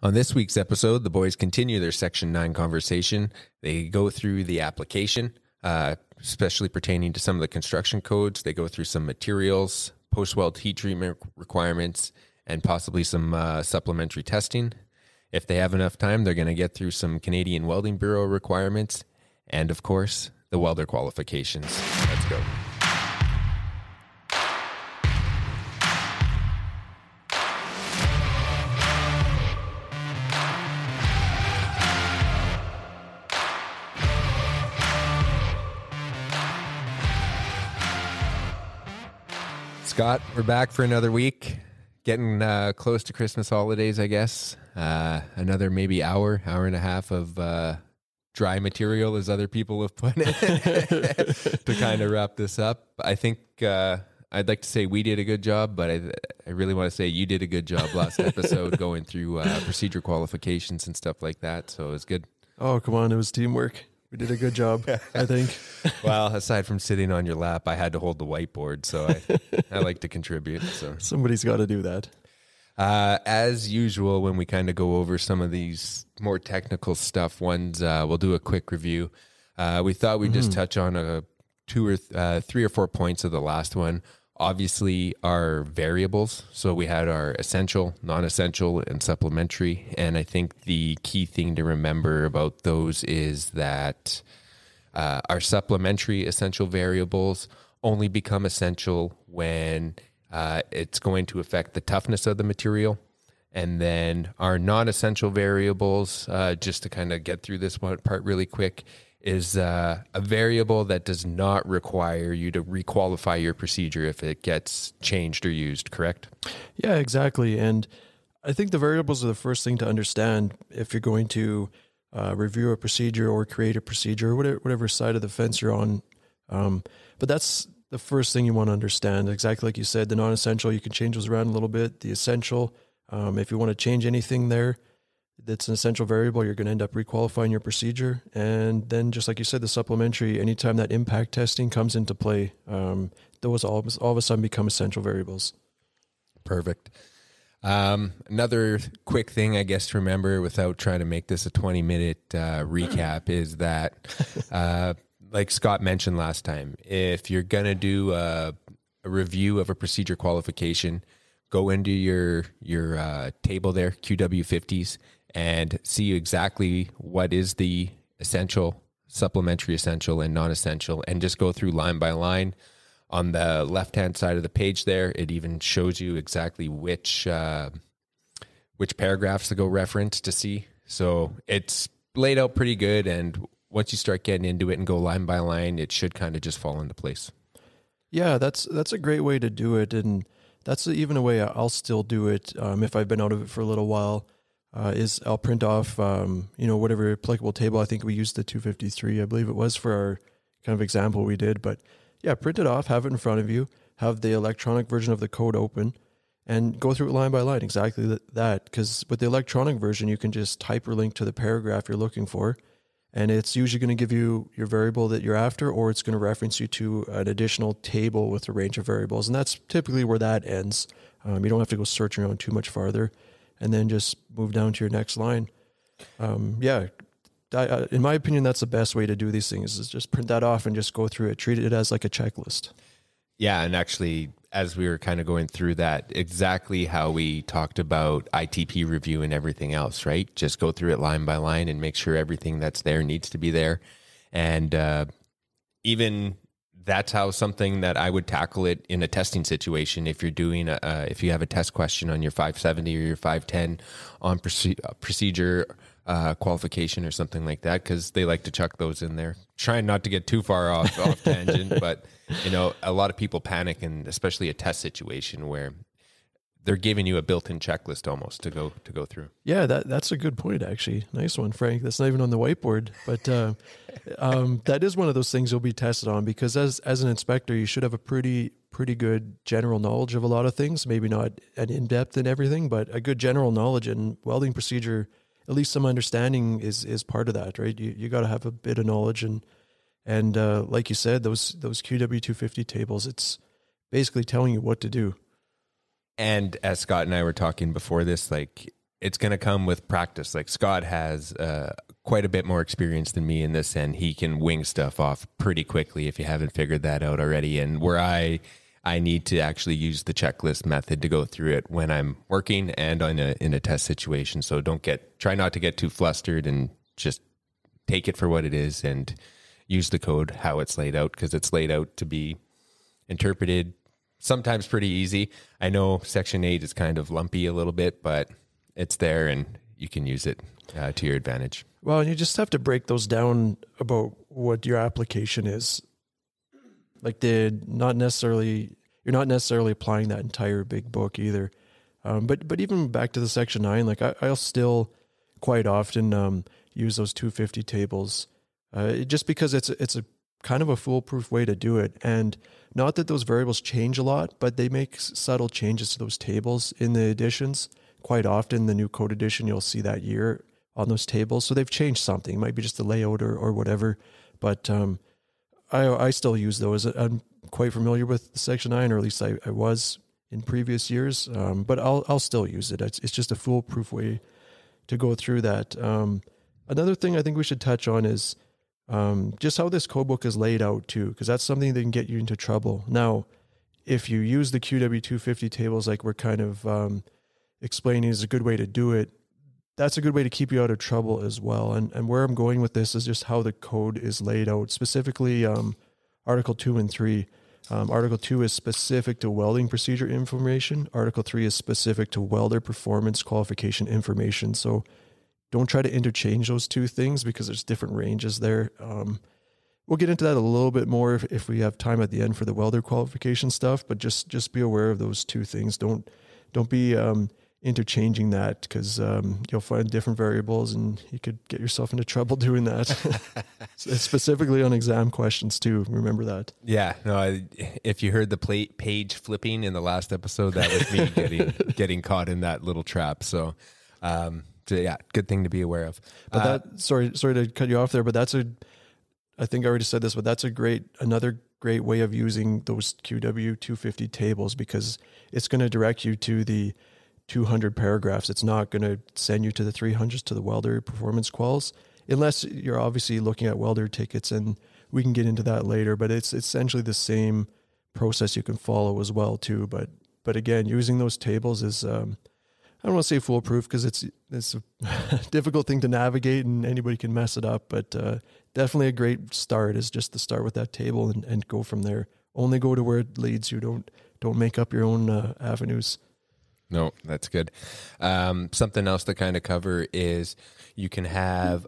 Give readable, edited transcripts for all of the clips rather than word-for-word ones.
On this week's episode, the boys continue their Section 9 conversation. They go through the application, especially pertaining to some of the construction codes. They go through some materials, post-weld heat treatment requirements, and possibly some supplementary testing. If they have enough time, they're going to get through some Canadian Welding Bureau requirements and, of course, the welder qualifications. Let's go. Scott, we're back for another week, getting close to Christmas holidays, I guess. Another maybe hour and a half of dry material, as other people have put it, to kind of wrap this up. I think I'd like to say we did a good job, but I really want to say you did a good job last episode going through procedure qualifications and stuff like that, so it was good. Oh, come on, it was teamwork. We did a good job, I think. Well, aside from sitting on your lap, I had to hold the whiteboard, so I like to contribute. So somebody's got to do that. As usual, when we kind of go over some of these more technical stuff, we'll do a quick review. We thought we'd just touch on three or four points of the last one. Obviously, our variables. So we had our essential, non-essential, and supplementary. And I think the key thing to remember about those is that our supplementary essential variables only become essential when it's going to affect the toughness of the material. And then our non-essential variables, just to kind of get through this one part really quick, is a variable that does not require you to requalify your procedure if it gets changed or used, correct? Yeah, exactly. And I think the variables are the first thing to understand if you're going to review a procedure or create a procedure, or whatever side of the fence you're on. But that's the first thing you want to understand. Exactly like you said, the non-essential, you can change those around a little bit. The essential, if you want to change anything there, that's an essential variable, you're going to end up requalifying your procedure. And then, just like you said, the supplementary, anytime that impact testing comes into play, those all of a sudden become essential variables. Perfect. Another quick thing, I guess, to remember without trying to make this a 20-minute recap is that, like Scott mentioned last time, if you're going to do a review of a procedure qualification, go into your table there, QW50s, and see exactly what is the essential, supplementary essential, and non-essential, and just go through line by line. On the left-hand side of the page there, it even shows you exactly which paragraphs to go reference to see. So it's laid out pretty good, and once you start getting into it and go line by line, it should kind of just fall into place. Yeah, that's a great way to do it, and that's even a way I'll still do it if I've been out of it for a little while, is I'll print off, whatever applicable table. I think we used the 253, I believe it was, for our kind of example we did. But yeah, print it off, have it in front of you, have the electronic version of the code open, and go through it line by line, exactly that. Because with the electronic version, you can just hyperlink to the paragraph you're looking for, and it's usually going to give you your variable that you're after, or it's going to reference you to an additional table with a range of variables. And that's typically where that ends. You don't have to go searching around too much farther, and then just move down to your next line. In my opinion, that's the best way to do these things, is just print that off and just go through it. Treat it as like a checklist. Yeah, and actually, as we were kind of going through that, exactly how we talked about ITP review and everything else, right? Just go through it line by line and make sure everything that's there needs to be there. And even that's how something that I would tackle it in a testing situation. If you're doing, if you have a test question on your 570 or your 510 on procedure qualification or something like that, because they like to chuck those in there. Trying not to get too far off tangent, but a lot of people panic, and especially a test situation where they're giving you a built-in checklist almost to go through. Yeah, that's a good point, actually. Nice one, Frank. That's not even on the whiteboard, but that is one of those things you'll be tested on, because as an inspector, you should have a pretty good general knowledge of a lot of things. Maybe not an in-depth in everything, but a good general knowledge. And welding procedure, at least some understanding is part of that, right? You got to have a bit of knowledge, and like you said, those QW250 tables, it's basically telling you what to do. And as Scott and I were talking before this, like it's going to come with practice. Like Scott has quite a bit more experience than me in this, and he can wing stuff off pretty quickly if you haven't figured that out already. And where I need to actually use the checklist method to go through it when I'm working and in a test situation. So try not to get too flustered, and just take it for what it is and use the code how it's laid out, because it's laid out to be interpreted sometimes pretty easy. I know Section 8 is kind of lumpy a little bit, but it's there and you can use it to your advantage. Well, you just have to break those down about what your application is. Like you're not necessarily applying that entire big book either. But even back to the Section 9, like I'll still quite often use those 250 tables, just because it's a kind of a foolproof way to do it. And not that those variables change a lot, but they make subtle changes to those tables in the editions. Quite often, the new code edition, you'll see that year on those tables. So they've changed something. It might be just the layout or whatever. But I still use those. I'm quite familiar with the Section 9, or at least I was in previous years. But I'll still use it. It's just a foolproof way to go through that. Another thing I think we should touch on is just how this codebook is laid out too, because that's something that can get you into trouble. Now, if you use the QW250 tables like we're kind of explaining is a good way to do it, that's a good way to keep you out of trouble as well. And where I'm going with this is just how the code is laid out, specifically Article 2 and 3. Article 2 is specific to welding procedure information. Article 3 is specific to welder performance qualification information. So don't try to interchange those two things because there's different ranges there. We'll get into that a little bit more if we have time at the end for the welder qualification stuff, but just be aware of those two things. Don't be interchanging that, because you'll find different variables and you could get yourself into trouble doing that. Specifically on exam questions too. Remember that. Yeah. No, if you heard the page flipping in the last episode, that was me getting caught in that little trap. So yeah, good thing to be aware of. But sorry to cut you off there, but I think I already said this, but that's another great way of using those QW250 tables, because it's going to direct you to the 200 paragraphs. It's not going to send you to the 300s to the welder performance quals, unless you're obviously looking at welder tickets, and we can get into that later, but it's essentially the same process you can follow as well too. But again, using those tables is, I don't want to say foolproof, because it's a difficult thing to navigate and anybody can mess it up, but definitely a great start is just to start with that table and go from there. Only go to where it leads you. Don't make up your own avenues. No, that's good. Something else to kind of cover is you can have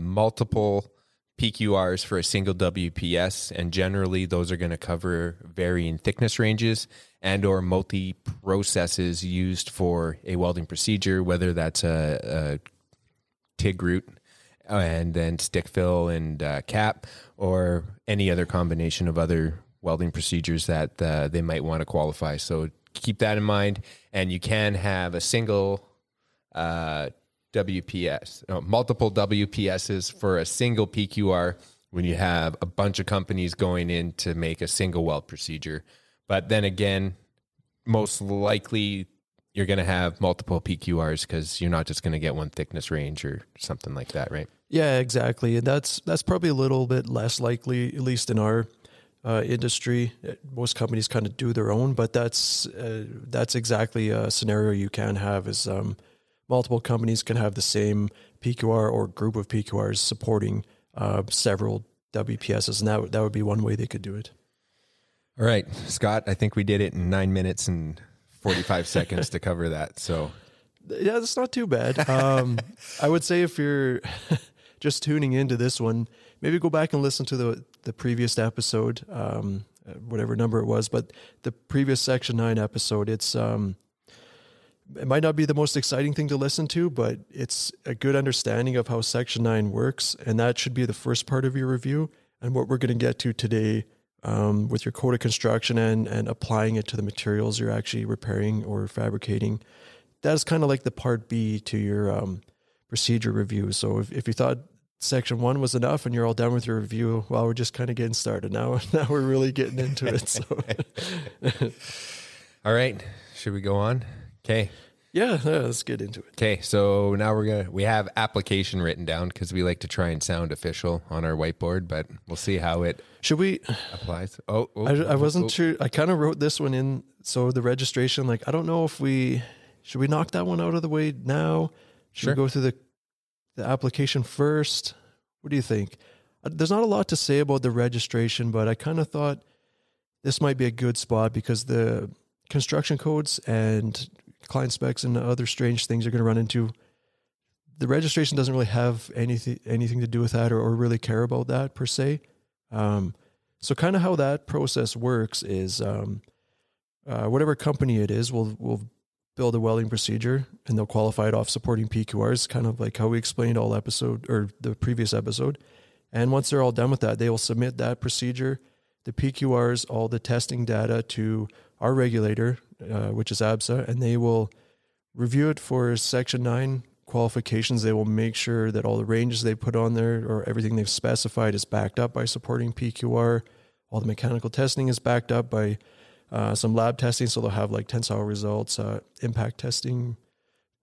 multiple PQRs for a single WPS, and generally those are going to cover varying thickness ranges and or multi-processes used for a welding procedure, whether that's a TIG route and then stick fill and cap, or any other combination of other welding procedures that they might want to qualify. So keep that in mind. And you can have a single multiple WPSs for a single PQR when you have a bunch of companies going in to make a single weld procedure. But then again, most likely you're going to have multiple PQRs, because you're not just going to get one thickness range or something like that, right? Yeah, exactly. And that's probably a little bit less likely, at least in our industry. Most companies kind of do their own, but that's exactly a scenario you can have, is multiple companies can have the same PQR or group of PQRs supporting several WPSs, and that would be one way they could do it. All right, Scott, I think we did it in 9 minutes and 45 seconds to cover that. So yeah, that's not too bad. I would say if you're just tuning into this one, maybe go back and listen to the previous episode, whatever number it was, but the previous Section 9 episode, it might not be the most exciting thing to listen to, but it's a good understanding of how Section 9 works, and that should be the first part of your review. And what we're going to get to today with your code of construction and applying it to the materials you're actually repairing or fabricating, that is kind of like the part B to your procedure review. So if you thought Section 1 was enough and you're all done with your review, well, we're just kind of getting started. Now we're really getting into it. So, all right, should we go on? Okay. Yeah, let's get into it. Okay, so now we have application written down because we like to try and sound official on our whiteboard, but we'll see how it applies. I wasn't sure. I kind of wrote this one in. So the registration, I don't know if should we knock that one out of the way now? Should we go through the application first? What do you think? There's not a lot to say about the registration, but I kind of thought this might be a good spot because the construction codes and client specs and other strange things you're going to run into, the registration doesn't really have anything to do with that or really care about that per se. So kind of how that process works is whatever company it is will build a welding procedure and they'll qualify it off supporting Pqrs, kind of like how we explained all episode or the previous episode. And once they're all done with that, they will submit that procedure, the Pqrs, all the testing data to our regulator, which is ABSA, and they will review it for Section 9 qualifications. They will make sure that all the ranges they put on there or everything they've specified is backed up by supporting PQR. All the mechanical testing is backed up by some lab testing, so they'll have tensile results, impact testing,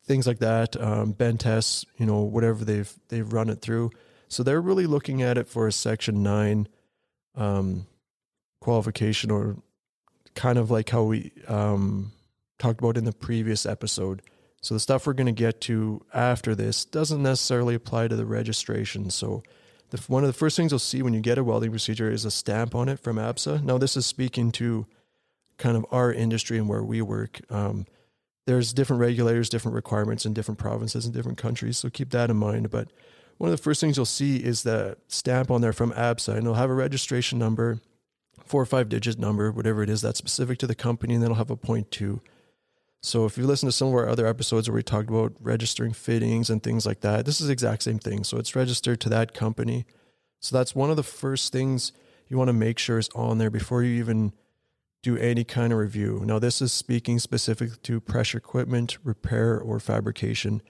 things like that, bend tests, whatever they've run it through. So they're really looking at it for a Section 9 qualification, or kind of like how we talked about in the previous episode. So the stuff we're going to get to after this doesn't necessarily apply to the registration. So one of the first things you'll see when you get a welding procedure is a stamp on it from ABSA. Now this is speaking to kind of our industry and where we work. There's different regulators, different requirements in different provinces and different countries. So keep that in mind. But one of the first things you'll see is the stamp on there from ABSA, and it'll have a registration number, 4 or 5 digit number, whatever it is that's specific to the company, and then it'll have a .2. So if you listen to some of our other episodes where we talked about registering fittings and things like that, this is the exact same thing. So it's registered to that company. So that's one of the first things you want to make sure is on there before you even do any kind of review. Now, this is speaking specific to pressure equipment, repair, or fabrication.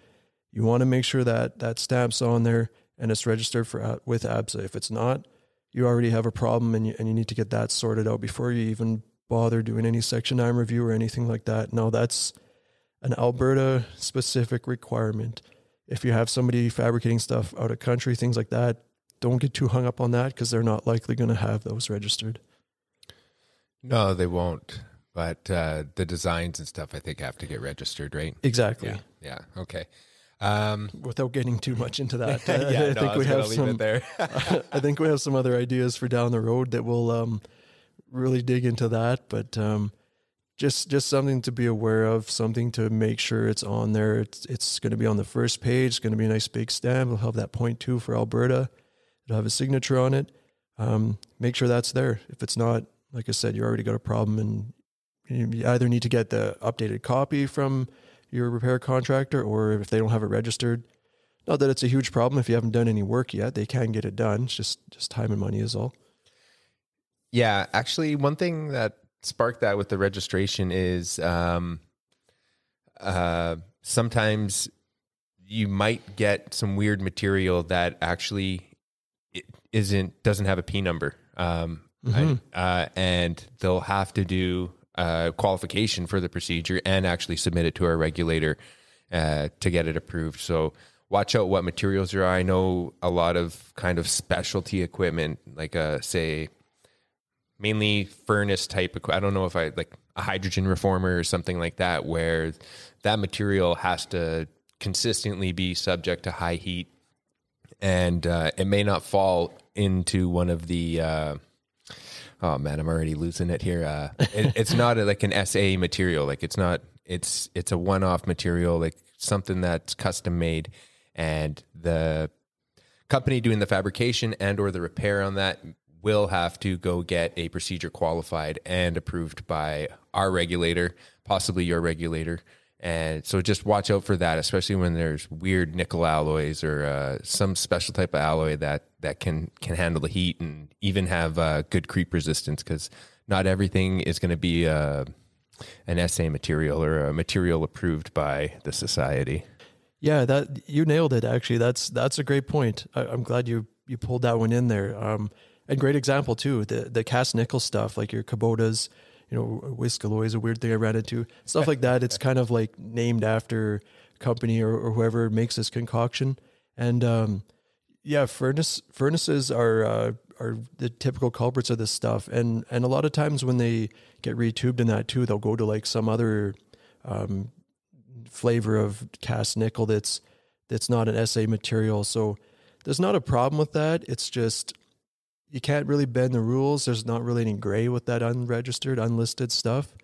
You want to make sure that that stamp's on there and it's registered with ABSA. If it's not, you already have a problem and you need to get that sorted out before you even bother doing any Section 9 review or anything like that. No, that's an Alberta specific requirement. If you have somebody fabricating stuff out of country, things like that, don't get too hung up on that because they're not likely going to have those registered. No, they won't. But the designs and stuff, I think, have to get registered, right? Exactly. Yeah. Okay. Without getting too much into that, I think we have some. There. I think we have some other ideas for down the road that will really dig into that. But just something to be aware of, something to make sure it's on there. It's going to be on the first page. It's going to be a nice big stamp. It'll have that .2 for Alberta. It'll have a signature on it. Make sure that's there. If it's not, like I said, you already got a problem, and you either need to get the updated copy from your repair contractor, or if they don't have it registered, not that it's a huge problem. If you haven't done any work yet, they can get it done. It's just time and money is all. Yeah. Actually, one thing that sparked that with the registration is sometimes you might get some weird material that actually doesn't have a P number. And they'll have to do qualification for the procedure and actually submit it to our regulator to get it approved. So watch out what materials there are. I know a lot of kind of specialty equipment, like say mainly furnace type. I don't know if like a hydrogen reformer or something like that, where that material has to consistently be subject to high heat, and it may not fall into one of the oh man, I'm already losing it here. It's not like an SA material. Like it's a one-off material, like something that's custom made, and the company doing the fabrication and or the repair on that will have to go get a procedure qualified and approved by our regulator, possibly your regulator. And so just watch out for that, especially when there's weird nickel alloys or some special type of alloy that can handle the heat and even have good creep resistance, because not everything is going to be an SA material or a material approved by the society. Yeah, that you nailed it. Actually, that's a great point. I'm glad you pulled that one in there. And great example too. The cast nickel stuff, like your Kubotas, whisk alloy is a weird thing I ran into. Stuff like that. It's kind of like named after a company or whoever makes this concoction. And furnaces are the typical culprits of this stuff. And a lot of times when they get retubed in that too, they'll go to like some other flavor of cast nickel that's not an SA material. So there's not a problem with that. It's just you can't really bend the rules. There's not really any gray with that unregistered, unlisted stuff.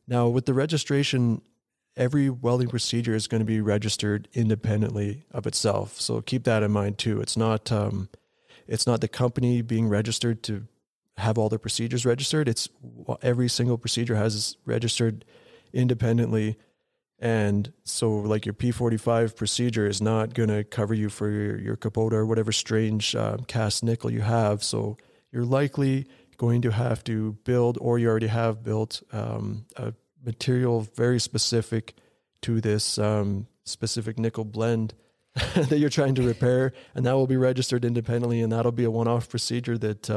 Now, with the registration, every welding procedure is going to be registered independently of itself. So keep that in mind too. It's not the company being registered to have all their procedures registered. It's every single procedure has registered independently. And so like your P45 procedure is not going to cover you for your Capote or whatever strange cast nickel you have. So you're likely going to have to build, or you already have built, a material very specific to this specific nickel blend that you're trying to repair. And that will be registered independently. And that'll be a one-off procedure that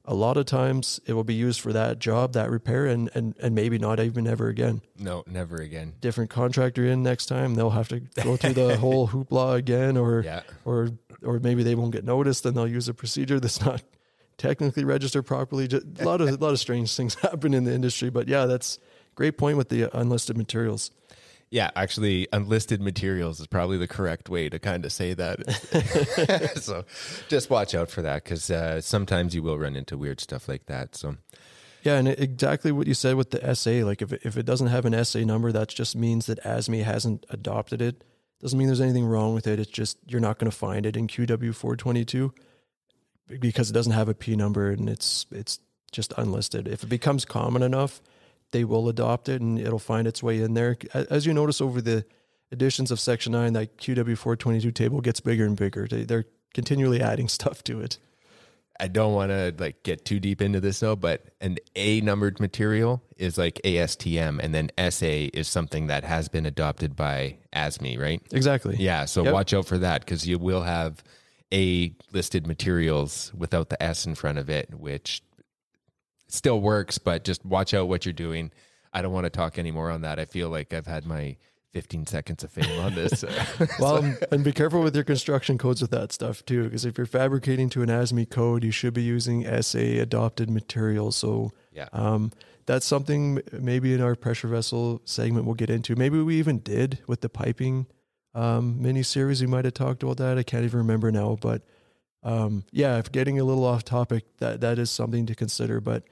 a lot of times it will be used for that job, that repair, and maybe not even ever again. No, never again. Different contractor in next time, they'll have to go through the whole hoopla again, or maybe they won't get noticed and they'll use a procedure that's not technically registered properly. Just a lot of strange things happen in the industry. But yeah, that's a great point with the unlisted materials. Yeah, actually, unlisted materials is probably the correct way to kind of say that. So just watch out for that, because sometimes you will run into weird stuff like that. So yeah, and exactly what you said with the SA, like if it doesn't have an SA number, that just means that ASME hasn't adopted it. Doesn't mean there's anything wrong with it. It's just you're not going to find it in QW 422 because it doesn't have a P number and it's just unlisted. If it becomes common enough, they will adopt it and it'll find its way in there. As you notice over the editions of Section 9, that QW 422 table gets bigger and bigger. They're continually adding stuff to it. I don't want to get too deep into this though, but an A numbered material is like ASTM, and then SA is something that has been adopted by ASME, right? Exactly. Yeah, so watch out for that, because you will have A listed materials without the S in front of it, which still works, but just watch out what you're doing. I don't want to talk anymore on that. I feel like I've had my 15 seconds of fame on this. Well, and be careful with your construction codes with that stuff too, because if you're fabricating to an ASME code, you should be using SA adopted materials. So that's something maybe in our pressure vessel segment we'll get into. Maybe we even did with the piping mini series. We might have talked about that. I can't even remember now, but if getting a little off topic, that is something to consider. But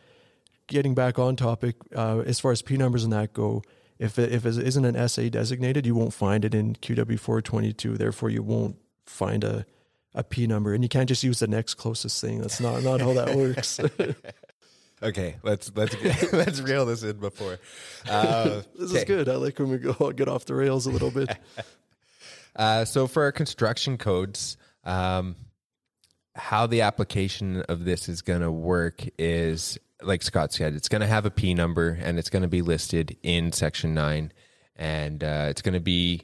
getting back on topic, as far as P numbers and that go, if it isn't an SA designated, you won't find it in QW 422. Therefore, you won't find a P number, and you can't just use the next closest thing. That's not how that works. Okay, let's reel this in before. This is good. I like when we get off the rails a little bit. So for our construction codes, how the application of this is going to work is, like Scott said, it's going to have a P number and it's going to be listed in Section 9, and it's going to be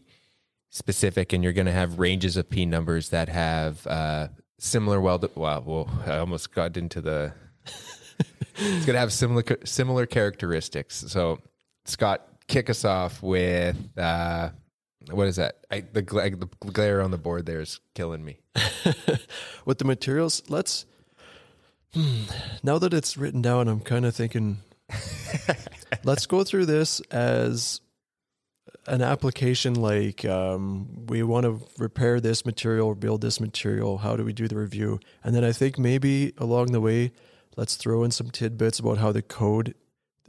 specific, and you're going to have ranges of P numbers that have similar I almost got into the... It's going to have similar characteristics. So, Scott, kick us off with... what is that? The glare on the board there is killing me. With the materials, let's... now that it's written down, I'm kind of thinking, let's go through this as an application like we want to repair this material or build this material. How do we do the review? And then I think maybe along the way, let's throw in some tidbits about how the code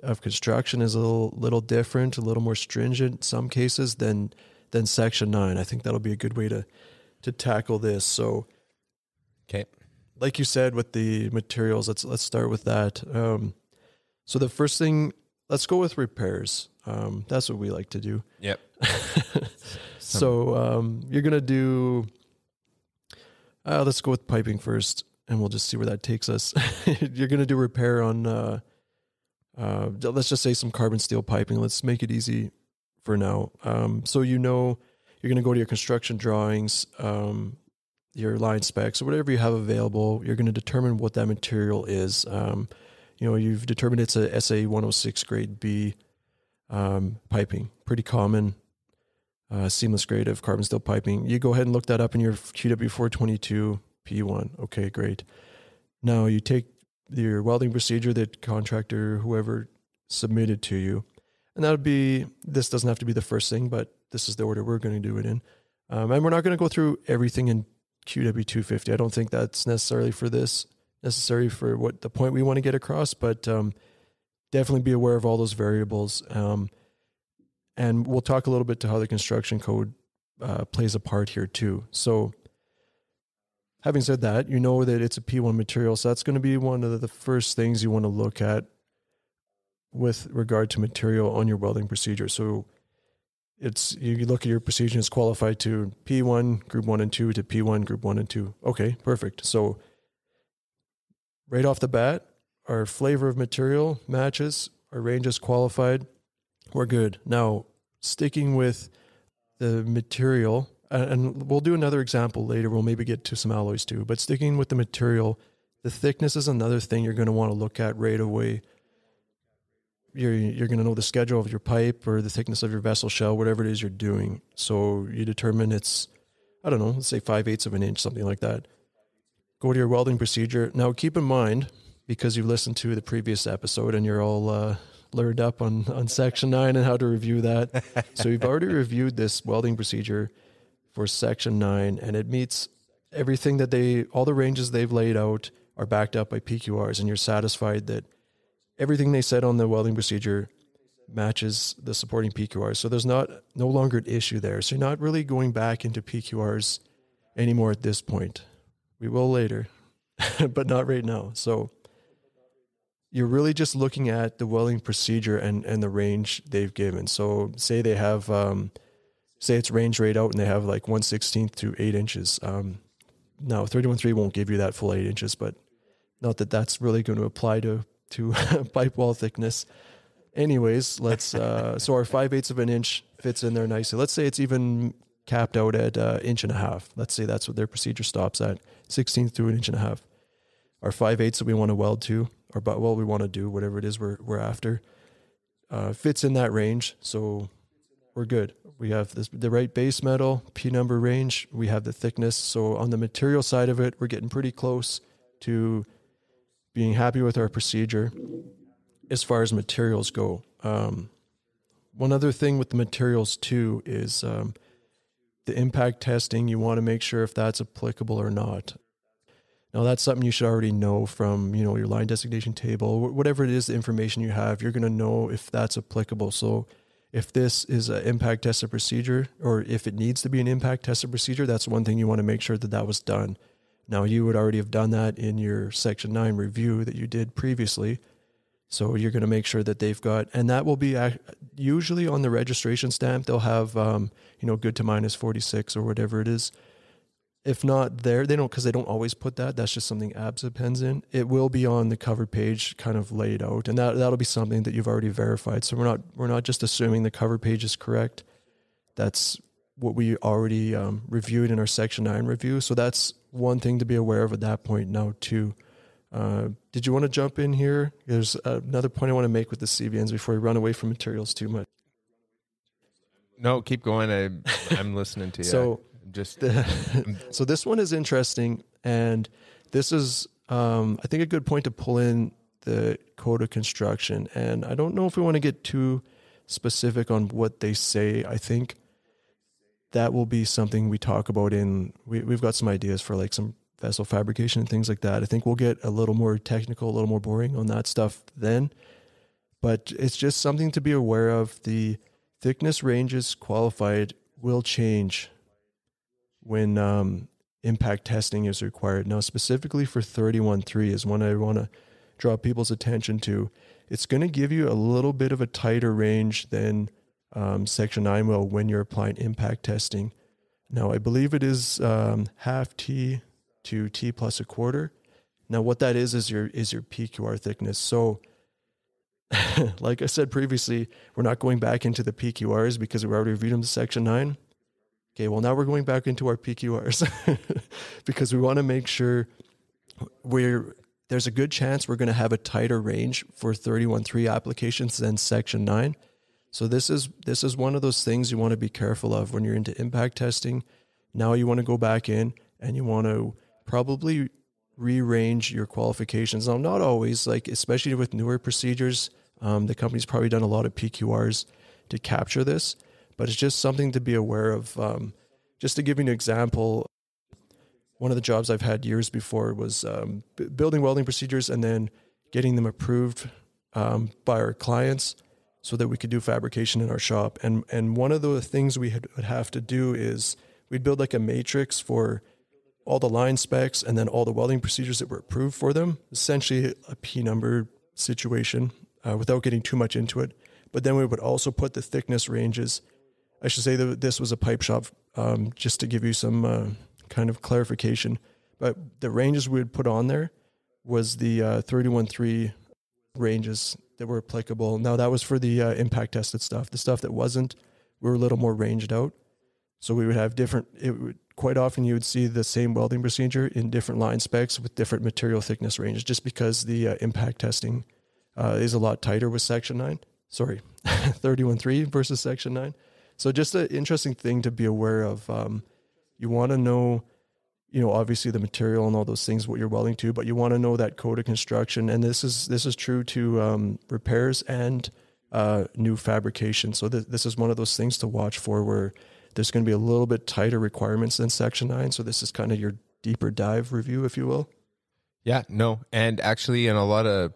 of construction is a little different, a little more stringent in some cases than Section 9. I think that'll be a good way to tackle this. So, okay, like you said with the materials, let's start with that. So the first thing, let's go with repairs. That's what we like to do. Yep. So you're gonna do. Let's go with piping first, and we'll just see where that takes us. You're gonna do repair on. Let's just say some carbon steel piping. Let's make it easy for now. So you're going to go to your construction drawings, your line specs, or whatever you have available. You're going to determine what that material is. you've determined it's a SA 106 grade B piping, pretty common seamless grade of carbon steel piping. You go ahead and look that up in your QW 422 P1. Okay, great. Now you take your welding procedure that contractor, whoever submitted to you, and this doesn't have to be the first thing, but this is the order we're going to do it in. And we're not going to go through everything in QW 250. I don't think that's necessary for what the point we want to get across, but definitely be aware of all those variables. And we'll talk a little bit to how the construction code plays a part here too. So having said that, you know that it's a P1 material. So that's going to be one of the first things you want to look at with regard to material on your welding procedure. So you look at your procedure, it's qualified to P1, group 1 and 2 to P1, group 1 and 2. Okay, perfect. So right off the bat, our flavor of material matches, our range is qualified. We're good. Now, sticking with the material, and we'll do another example later. We'll maybe get to some alloys too, but sticking with the material, the thickness is another thing you're going to want to look at right away. You're going to know the schedule of your pipe or the thickness of your vessel shell, whatever it is you're doing. So you determine it's, I don't know, let's say 5/8 of an inch, something like that. Go to your welding procedure. Now keep in mind, because you've listened to the previous episode and you're all learned up on Section 9 and how to review that. So you've already reviewed this welding procedure for Section 9, and it meets everything that all the ranges they've laid out are backed up by Pqrs, and you're satisfied that everything they said on the welding procedure matches the supporting Pqrs. So there's no longer an issue there. So you're not really going back into Pqrs anymore at this point. We will later, but not right now. So you're really just looking at the welding procedure and the range they've given. So say they have, say it's range right out and they have like 1/16 to 8 inches. Now 31.3 won't give you that full 8 inches, but not that that's really going to apply to pipe wall thickness. Anyways, so our 5/8 of an inch fits in there nicely. Let's say it's even capped out at 1.5 inches. Let's say that's what their procedure stops at, 1/16 to 1.5 inches. Our 5/8 that we want to weld to, or we want to do, whatever it is we're after, fits in that range. So we're good. We have the right base metal, P number range. We have the thickness. So on the material side of it, we're getting pretty close to being happy with our procedure as far as materials go. One other thing with the materials too is the impact testing. You want to make sure if that's applicable or not. Now that's something you should already know from, your line designation table, whatever it is, the information you have, you're going to know if that's applicable. So if this is an impact tested procedure, or if it needs to be an impact tested procedure, that's one thing you want to make sure that was done. Now you would already have done that in your Section 9 review that you did previously. So you're going to make sure that they've got, and that will be usually on the registration stamp, they'll have, good to -46 or whatever it is. If not there, because they don't always put that. That's just something ABSA pens in. It will be on the cover page, kind of laid out, and that'll be something that you've already verified. So we're not just assuming the cover page is correct. That's what we already reviewed in our Section 9 review. So that's one thing to be aware of at that point now too. Did you want to jump in here? There's another point I want to make with the CVNs before we run away from materials too much. No, keep going. I'm listening to you. So so this one is interesting, and this is, I think, a good point to pull in the code of construction. And I don't know if we want to get too specific on what they say. I think that will be something we talk about we've got some ideas for like some vessel fabrication and things like that. I think we'll get a little more technical, a little more boring on that stuff then. But it's just something to be aware of. The thickness ranges qualified will change when impact testing is required. Now, specifically for 31.3 is one I want to draw people's attention to. It's going to give you a little bit of a tighter range than Section 9 will when you're applying impact testing. Now, I believe it is half T to T plus a quarter. Now, what that is your PQR thickness. So, like I said previously, we're not going back into the PQRs because we already reviewed them to Section 9. Okay, well, now we're going back into our PQRs because we want to make sure there's a good chance we're going to have a tighter range for 31.3 applications than Section 9. So this is one of those things you want to be careful of when you're into impact testing. Now you want to go back in and you want to probably rearrange your qualifications. Now, not always, like especially with newer procedures, the company's probably done a lot of PQRs to capture this, but it's just something to be aware of. Just to give you an example, one of the jobs I've had years before was building welding procedures and then getting them approved by our clients so that we could do fabrication in our shop. And one of the things we would have to do is we'd build like a matrix for all the line specs and then all the welding procedures that were approved for them, essentially a P number situation without getting too much into it. But then we would also put the thickness ranges. I should say that this was a pipe shop, just to give you some kind of clarification. But the ranges we would put on there was the 31.3 ranges that were applicable. Now that was for the impact tested stuff. The stuff that wasn't, we were a little more ranged out. So we would have quite often you would see the same welding procedure in different line specs with different material thickness ranges, just because the impact testing is a lot tighter with Section 9. Sorry, 31.3 versus Section 9. So just an interesting thing to be aware of. You want to know, obviously the material and all those things, what you're welding to, but you want to know that code of construction. And this is true to repairs and new fabrication. So this is one of those things to watch for where there's going to be a little bit tighter requirements than Section 9. So this is kind of your deeper dive review, if you will. Yeah, no. And actually, in a lot of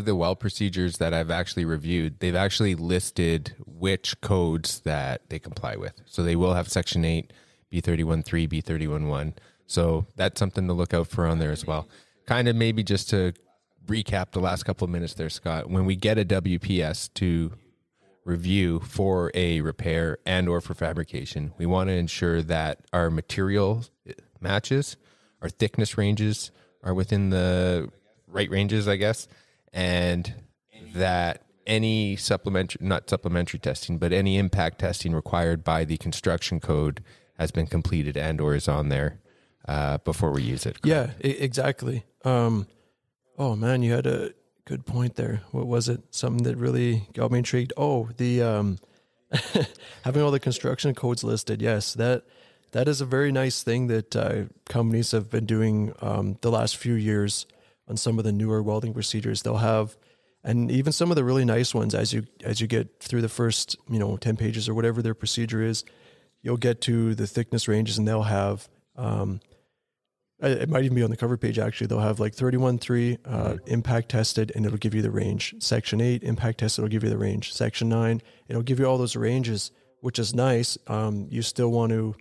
the weld procedures that I've actually reviewed, they've actually listed which codes that they comply with. So they will have Section 8, B31.3, B31.1. So that's something to look out for on there as well. Kind of maybe just to recap the last couple of minutes there, Scott, when we get a WPS to review for a repair and or for fabrication, we want to ensure that our material matches, our thickness ranges are within the right ranges, I guess, and that any not supplementary testing, but any impact testing required by the construction code has been completed and or is on there before we use it. Yeah, exactly. Oh man, you had a good point there. What was it? Something that really got me intrigued. Oh, the having all the construction codes listed. Yes, that is a very nice thing that companies have been doing the last few years on some of the newer welding procedures. They'll have, and even some of the really nice ones, as you get through the first 10 pages or whatever their procedure is, you'll get to the thickness ranges and they'll have it might even be on the cover page, actually. They'll have like 31.3 impact tested, and it'll give you the range. Section 8 impact tested will give you the range. Section 9, it'll give you all those ranges, which is nice. You still want to,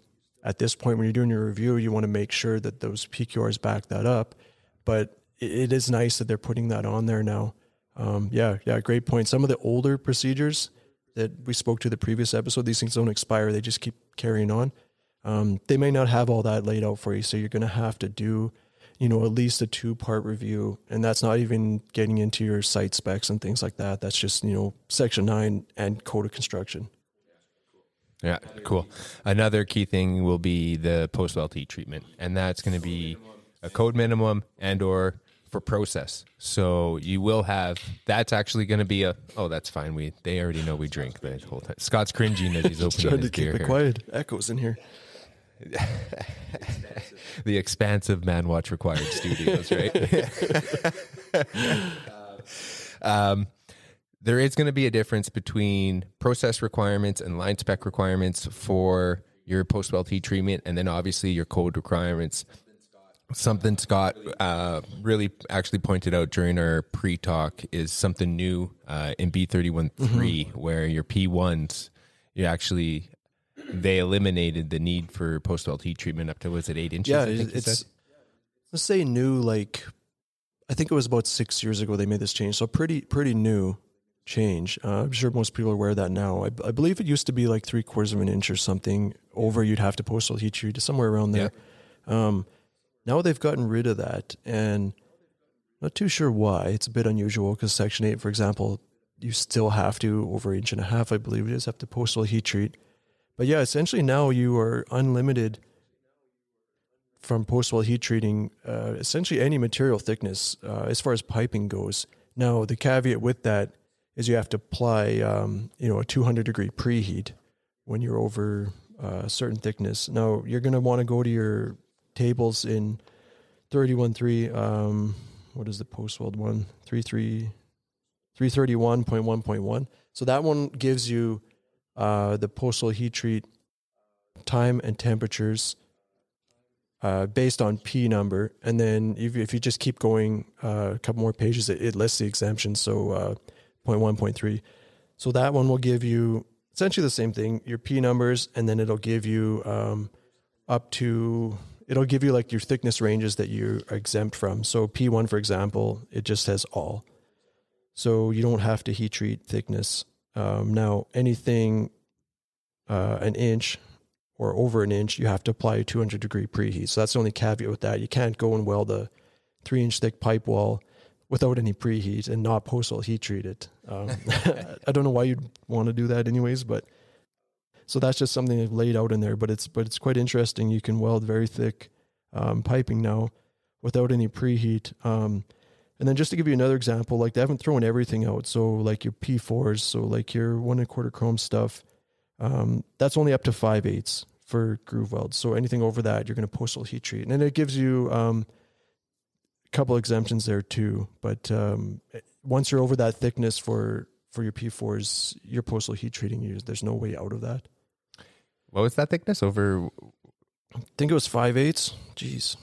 at this point when you're doing your review, you want to make sure that those PQRs back that up. But it is nice that they're putting that on there now. Yeah, great point. Some of the older procedures that we spoke to the previous episode, these things don't expire. They just keep carrying on. They may not have all that laid out for you. So you're going to have to do, at least a 2-part review. And that's not even getting into your site specs and things like that. That's just, Section 9 and code of construction. Yeah, cool. Another key thing will be the post-weld heat treatment. And that's going to be a code minimum and or for process. So you will have, that's actually going to be that's fine. They already know we drink the whole time. Scott's cringing as he's opening trying his to keep beer it here. Quiet. Echoes in here. The expansive Manwatch required studios, right? There is going to be a difference between process requirements and line spec requirements for your post-weld heat treatment, and then obviously your code requirements. Something Scott really actually pointed out during our pre-talk is something new in B31.3, where your P1s, they eliminated the need for post-weld heat treatment up to, was it 8 inches? Yeah, it's, let's say new, like, I think it was about 6 years ago they made this change. So pretty new change. I'm sure most people are aware of that now. I believe it used to be like 3/4 of an inch or something over you'd have to post-weld heat treat, somewhere around there. Yeah. Now they've gotten rid of that, and not too sure why. It's a bit unusual because Section 8, for example, you still have to, over 1.5 inches, I believe it is, have to post-weld heat treat. But yeah, essentially now you are unlimited from post-weld heat treating essentially any material thickness as far as piping goes. Now, the caveat with that is you have to apply, a 200 degree preheat when you're over a certain thickness. Now, you're going to want to go to your tables in 31.3, what is the post-weld one? 331.1.1. So that one gives you the post-weld heat treat time and temperatures based on P number. And then if you just keep going a couple more pages, it lists the exemptions. So 0.1, 0.3. So that one will give you essentially the same thing, your P numbers, and then it'll give you it'll give you like your thickness ranges that you're exempt from. So P1, for example, it just says all. So you don't have to heat treat thickness. Now, anything an inch or over an inch, you have to apply a 200 degree preheat. So that's the only caveat with that. You can't go and weld a 3-inch thick pipe wall without any preheat and not post-weld heat treat it. I don't know why you'd want to do that anyways, but so that's just something they've laid out in there, but it's quite interesting. You can weld very thick piping now without any preheat. And then just to give you another example, like they haven't thrown everything out. So like your P4s, so like your 1 1/4 chrome stuff, that's only up to 5/8 for groove welds. So anything over that, you're going to post-weld heat treat. And then it gives you a couple exemptions there too. But once you're over that thickness for your P4s, you're post-weld heat treating. There's no way out of that. What was that thickness over? I think it was 5/8. Jeez.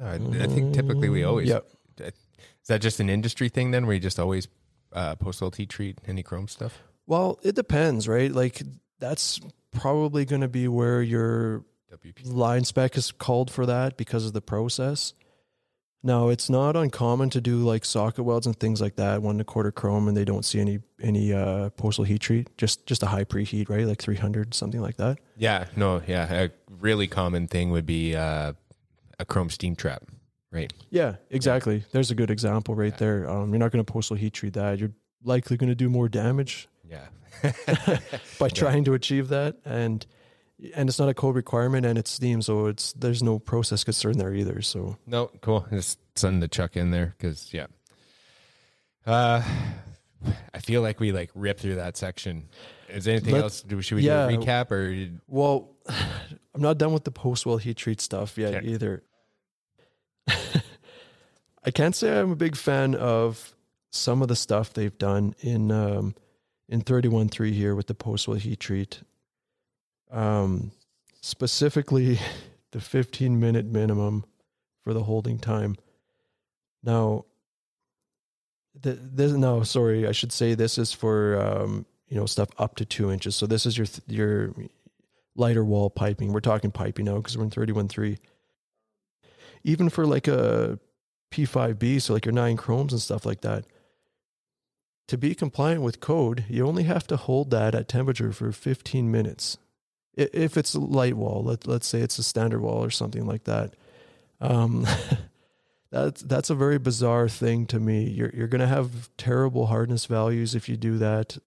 I think typically we always. Yep. Is that just an industry thing then, where you just always post-weld heat treat any chrome stuff? Well, it depends, right? Like that's probably going to be where your WPS line spec is called for that because of the process. Now, it's not uncommon to do like socket welds and things like that, 1 1/4 chrome, and they don't see any post-weld heat treat, just a high preheat, right? Like 300, something like that. Yeah, no, yeah. A really common thing would be a chrome steam trap, right? Yeah, exactly. There's a good example right there. You're not going to post-weld heat treat that. You're likely going to do more damage by trying to achieve that. And it's not a code requirement, and it's steam, so there's no process concern there either. So no, cool. Just something to chuck in there because I feel like we like ripped through that section. Is there anything else? Should we do a recap or? Well, I'm not done with the post-weld heat treat stuff yet either. I can't say I'm a big fan of some of the stuff they've done in 31.3 here with the post-weld heat treat. Specifically the 15-minute minimum for the holding time. Now, I should say this is for, stuff up to 2 inches. So this is your lighter wall piping. We're talking piping now because we're in 31.3. Even for like a P5B, so like your 9 chromes and stuff like that, to be compliant with code, you only have to hold that at temperature for 15 minutes. If it's a light wall, let's say it's a standard wall or something like that. That's a very bizarre thing to me. You're going to have terrible hardness values if you do that.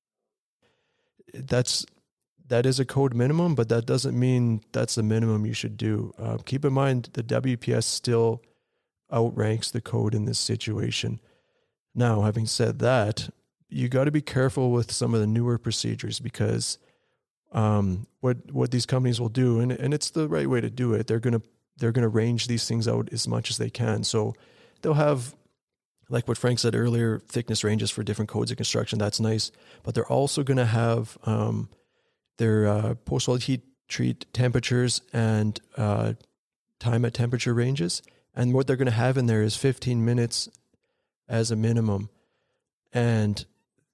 That is a code minimum, but that doesn't mean that's the minimum you should do. Keep in mind the WPS still outranks the code in this situation. Now, having said that, you got to be careful with some of the newer procedures because what these companies will do, and it's the right way to do it, they're gonna range these things out as much as they can. So they'll have, like what Frank said earlier, thickness ranges for different codes of construction. That's nice, but they're also gonna have their post-weld heat treat temperatures and time at temperature ranges. And what they're gonna have in there is 15 minutes as a minimum. And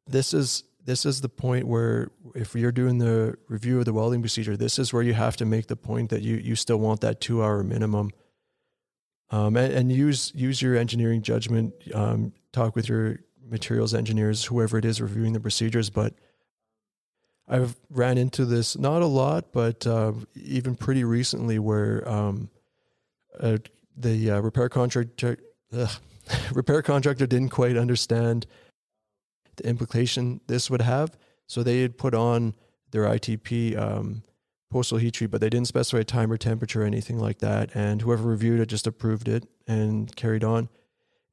this is the point where if you're doing the review of the welding procedure, this is where you have to make the point that you still want that 2-hour minimum. And use your engineering judgment, talk with your materials engineers, whoever it is reviewing the procedures. But I've ran into this, not a lot, but even pretty recently where the repair contractor didn't quite understand the implication this would have. So they had put on their ITP postal heat treat, but they didn't specify time or temperature or anything like that. And whoever reviewed it just approved it and carried on.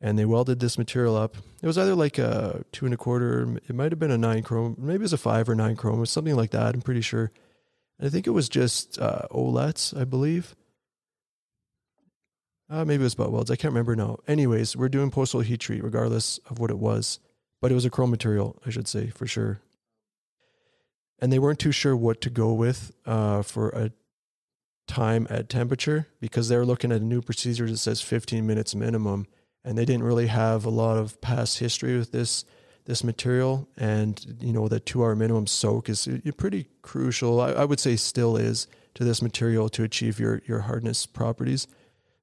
And they welded this material up. It was either like a 2 1/4, it might have been a 9 chrome, maybe it was a 5 or 9 chrome, it was something like that, I'm pretty sure. And I think it was just OLEDs, I believe. Maybe it was butt welds, I can't remember now. Anyways, we're doing postal heat treat regardless of what it was. But it was a chrome material, I should say, for sure. And they weren't too sure what to go with for a time at temperature, because they're looking at a new procedure that says 15 minutes minimum. And they didn't really have a lot of past history with this material. And, you know, the 2-hour minimum soak is pretty crucial. I would say still is to this material to achieve your hardness properties.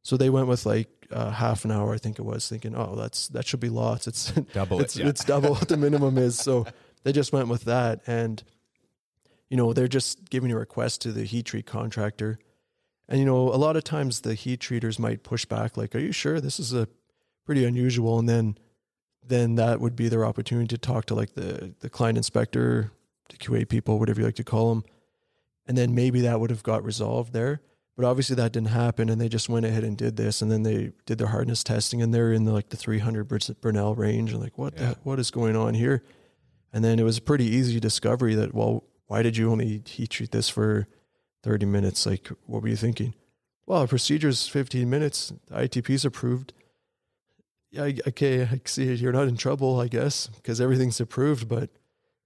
So they went with like half an hour, I think it was, thinking, oh, that should be lots. It's double it's double what the minimum is. So they just went with that. And, you know, they're just giving a request to the heat treat contractor. And, you know, a lot of times the heat treaters might push back, like, are you sure this is a pretty unusual? And then that would be their opportunity to talk to like the client inspector, the QA people, whatever you like to call them. And then maybe that would have got resolved there. But obviously that didn't happen, and they just went ahead and did this, and then they did their hardness testing, and they're in the 300 Bernal range, and like, what is going on here? And then it was a pretty easy discovery that, well, why did you only heat treat this for 30 minutes? Like, what were you thinking? Well, the procedure's 15 minutes. The ITP's approved. Yeah, okay, I see it. You're not in trouble, I guess, because everything's approved, but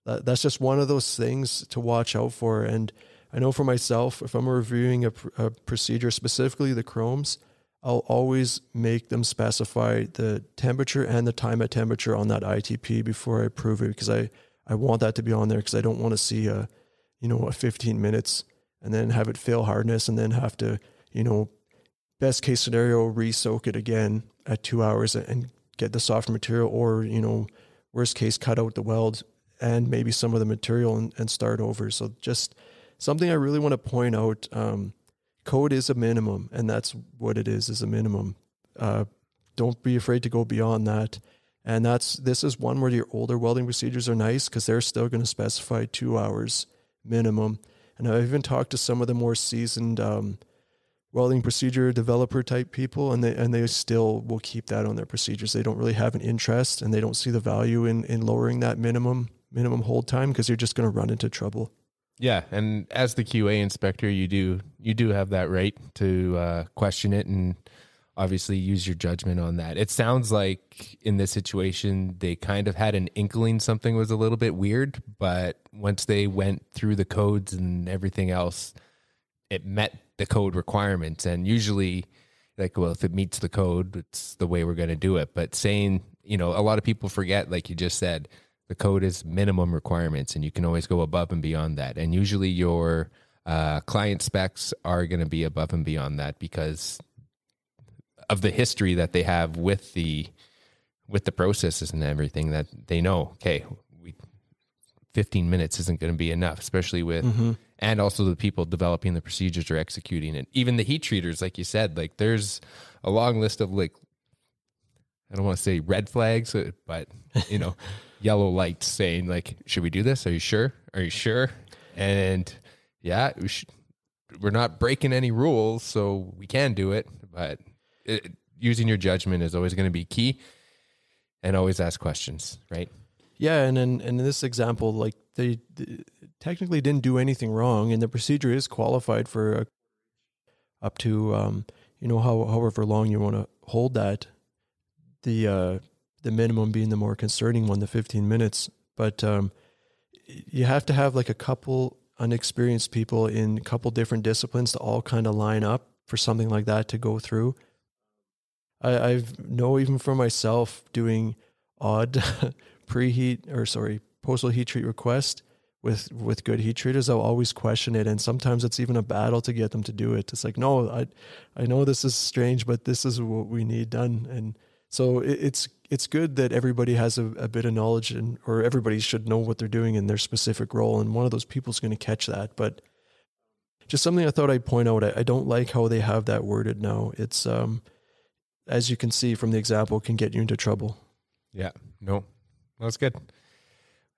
that's just one of those things to watch out for. And I know for myself, if I'm reviewing a procedure, specifically the chromes, I'll always make them specify the temperature and the time at temperature on that ITP before I approve it, because I want that to be on there, because I don't want to see a 15 minutes and then have it fail hardness and then have to, best case scenario, re-soak it again at 2 hours and get the soft material, or, worst case, cut out the weld and maybe some of the material and start over. So just something I really want to point out, code is a minimum, and that's what it is a minimum. Don't be afraid to go beyond that. And this is one where your older welding procedures are nice, because they're still going to specify 2 hours minimum. And I've even talked to some of the more seasoned welding procedure developer type people, and they still will keep that on their procedures. They don't really have an interest, and they don't see the value in lowering that minimum hold time, because you're just going to run into trouble. Yeah, and as the QA inspector, you do have that right to question it and obviously use your judgment on that. It sounds like in this situation, they kind of had an inkling something was a little bit weird, but once they went through the codes and everything else, it met the code requirements. And usually, like, well, if it meets the code, it's the way we're going to do it. But saying, a lot of people forget, like you just said, the code is minimum requirements, and you can always go above and beyond that. And usually your client specs are going to be above and beyond that, because of the history that they have with the processes and everything, that they know, okay, 15 minutes isn't going to be enough, especially with, and also the people developing the procedures or executing it. Even the heat treaters, like you said, like there's a long list of, like, I don't want to say red flags, but, yellow lights saying, like, should we do this? Are you sure? Are you sure? And yeah, we're not breaking any rules, so we can do it, but using your judgment is always going to be key, and always ask questions, right? Yeah. And in this example, like they technically didn't do anything wrong, and the procedure is qualified for up to, however long you want to hold that. The minimum being the more concerning one, the 15 minutes. But you have to have like a couple unexperienced people in a couple different disciplines to all kind of line up for something like that to go through. I've know even for myself doing odd postal heat treat request with good heat treaters, I'll always question it. And sometimes it's even a battle to get them to do it. It's like, no, I know this is strange, but this is what we need done. And so it's good that everybody has a bit of knowledge, or everybody should know what they're doing in their specific role. And one of those people is going to catch that. But just something I thought I'd point out, I don't like how they have that worded now. It's, as you can see from the example, can get you into trouble. Yeah, no, that's good.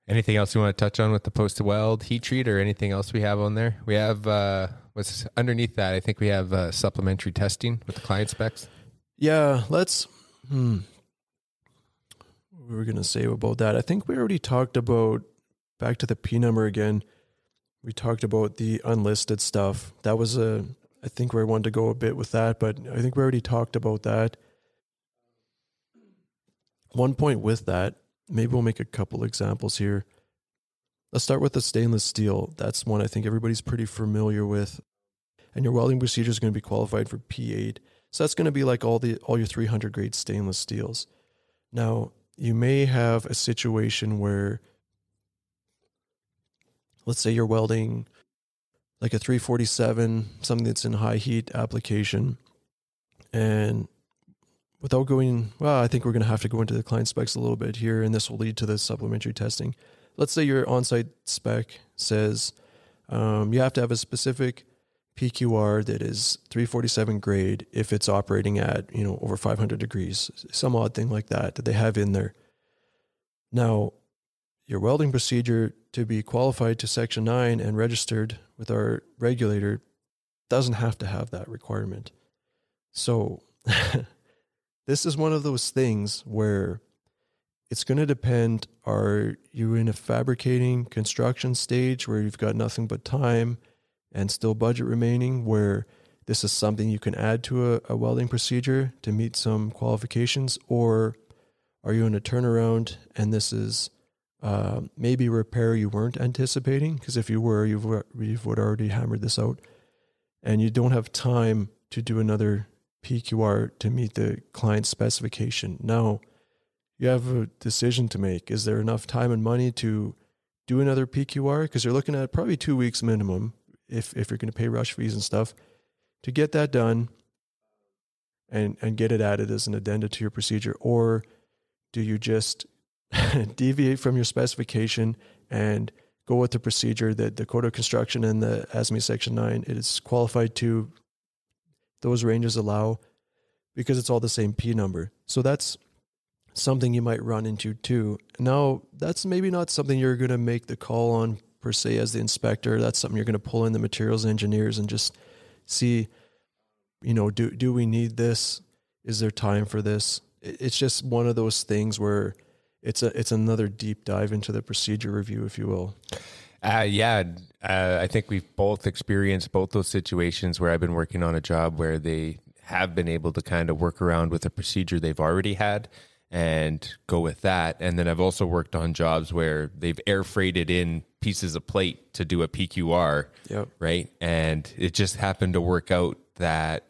Anything else you want to touch on with the post-weld heat treat or anything else we have on there? We have, what's underneath that? I think we have supplementary testing with the client specs. Yeah, let's, what were we going to say about that? I think we already talked about, back to the P number again, we talked about the unlisted stuff. That was I think where I wanted to go a bit with that, but I think we already talked about that. One point with that, maybe we'll make a couple examples here. Let's start with the stainless steel. That's one I think everybody's pretty familiar with. And your welding procedure is going to be qualified for P8. So that's going to be like all your 300 grade stainless steels. Now, you may have a situation where, let's say you're welding like a 347, something that's in high heat application. And without going, well, I think we're going to have to go into the client specs a little bit here, and this will lead to the supplementary testing. Let's say your on-site spec says you have to have a specific Pqr that is 347 grade if it's operating at, over 500 degrees, some odd thing like that they have in there. Now, your welding procedure to be qualified to Section 9 and registered with our regulator doesn't have to have that requirement. So this is one of those things where it's going to depend, are you in a fabricating construction stage where you've got nothing but time and still budget remaining, where this is something you can add to a welding procedure to meet some qualifications? Or are you in a turnaround and this is maybe a repair you weren't anticipating? Because if you were, you would already hammered this out, and you don't have time to do another Pqr to meet the client specification. Now, you have a decision to make. Is there enough time and money to do another Pqr? Because you're looking at probably 2 weeks minimum if you're going to pay rush fees and stuff to get that done and get it added as an addenda to your procedure. Or do you just deviate from your specification and go with the procedure that the Code of Construction and the ASME Section 9 it is qualified to, those ranges allow, because it's all the same P number. So that's something you might run into too. Now, that's maybe not something you're going to make the call on per se as the inspector. That's something you're going to pull in the materials engineers and just see, do we need this? Is there time for this? It's just one of those things where it's another deep dive into the procedure review, if you will. I think we've both experienced both those situations where I've been working on a job where they have been able to kind of work around with a procedure they've already had and go with that. And then I've also worked on jobs where they've air freighted in pieces of plate to do a PQR, yep. Right? And it just happened to work out that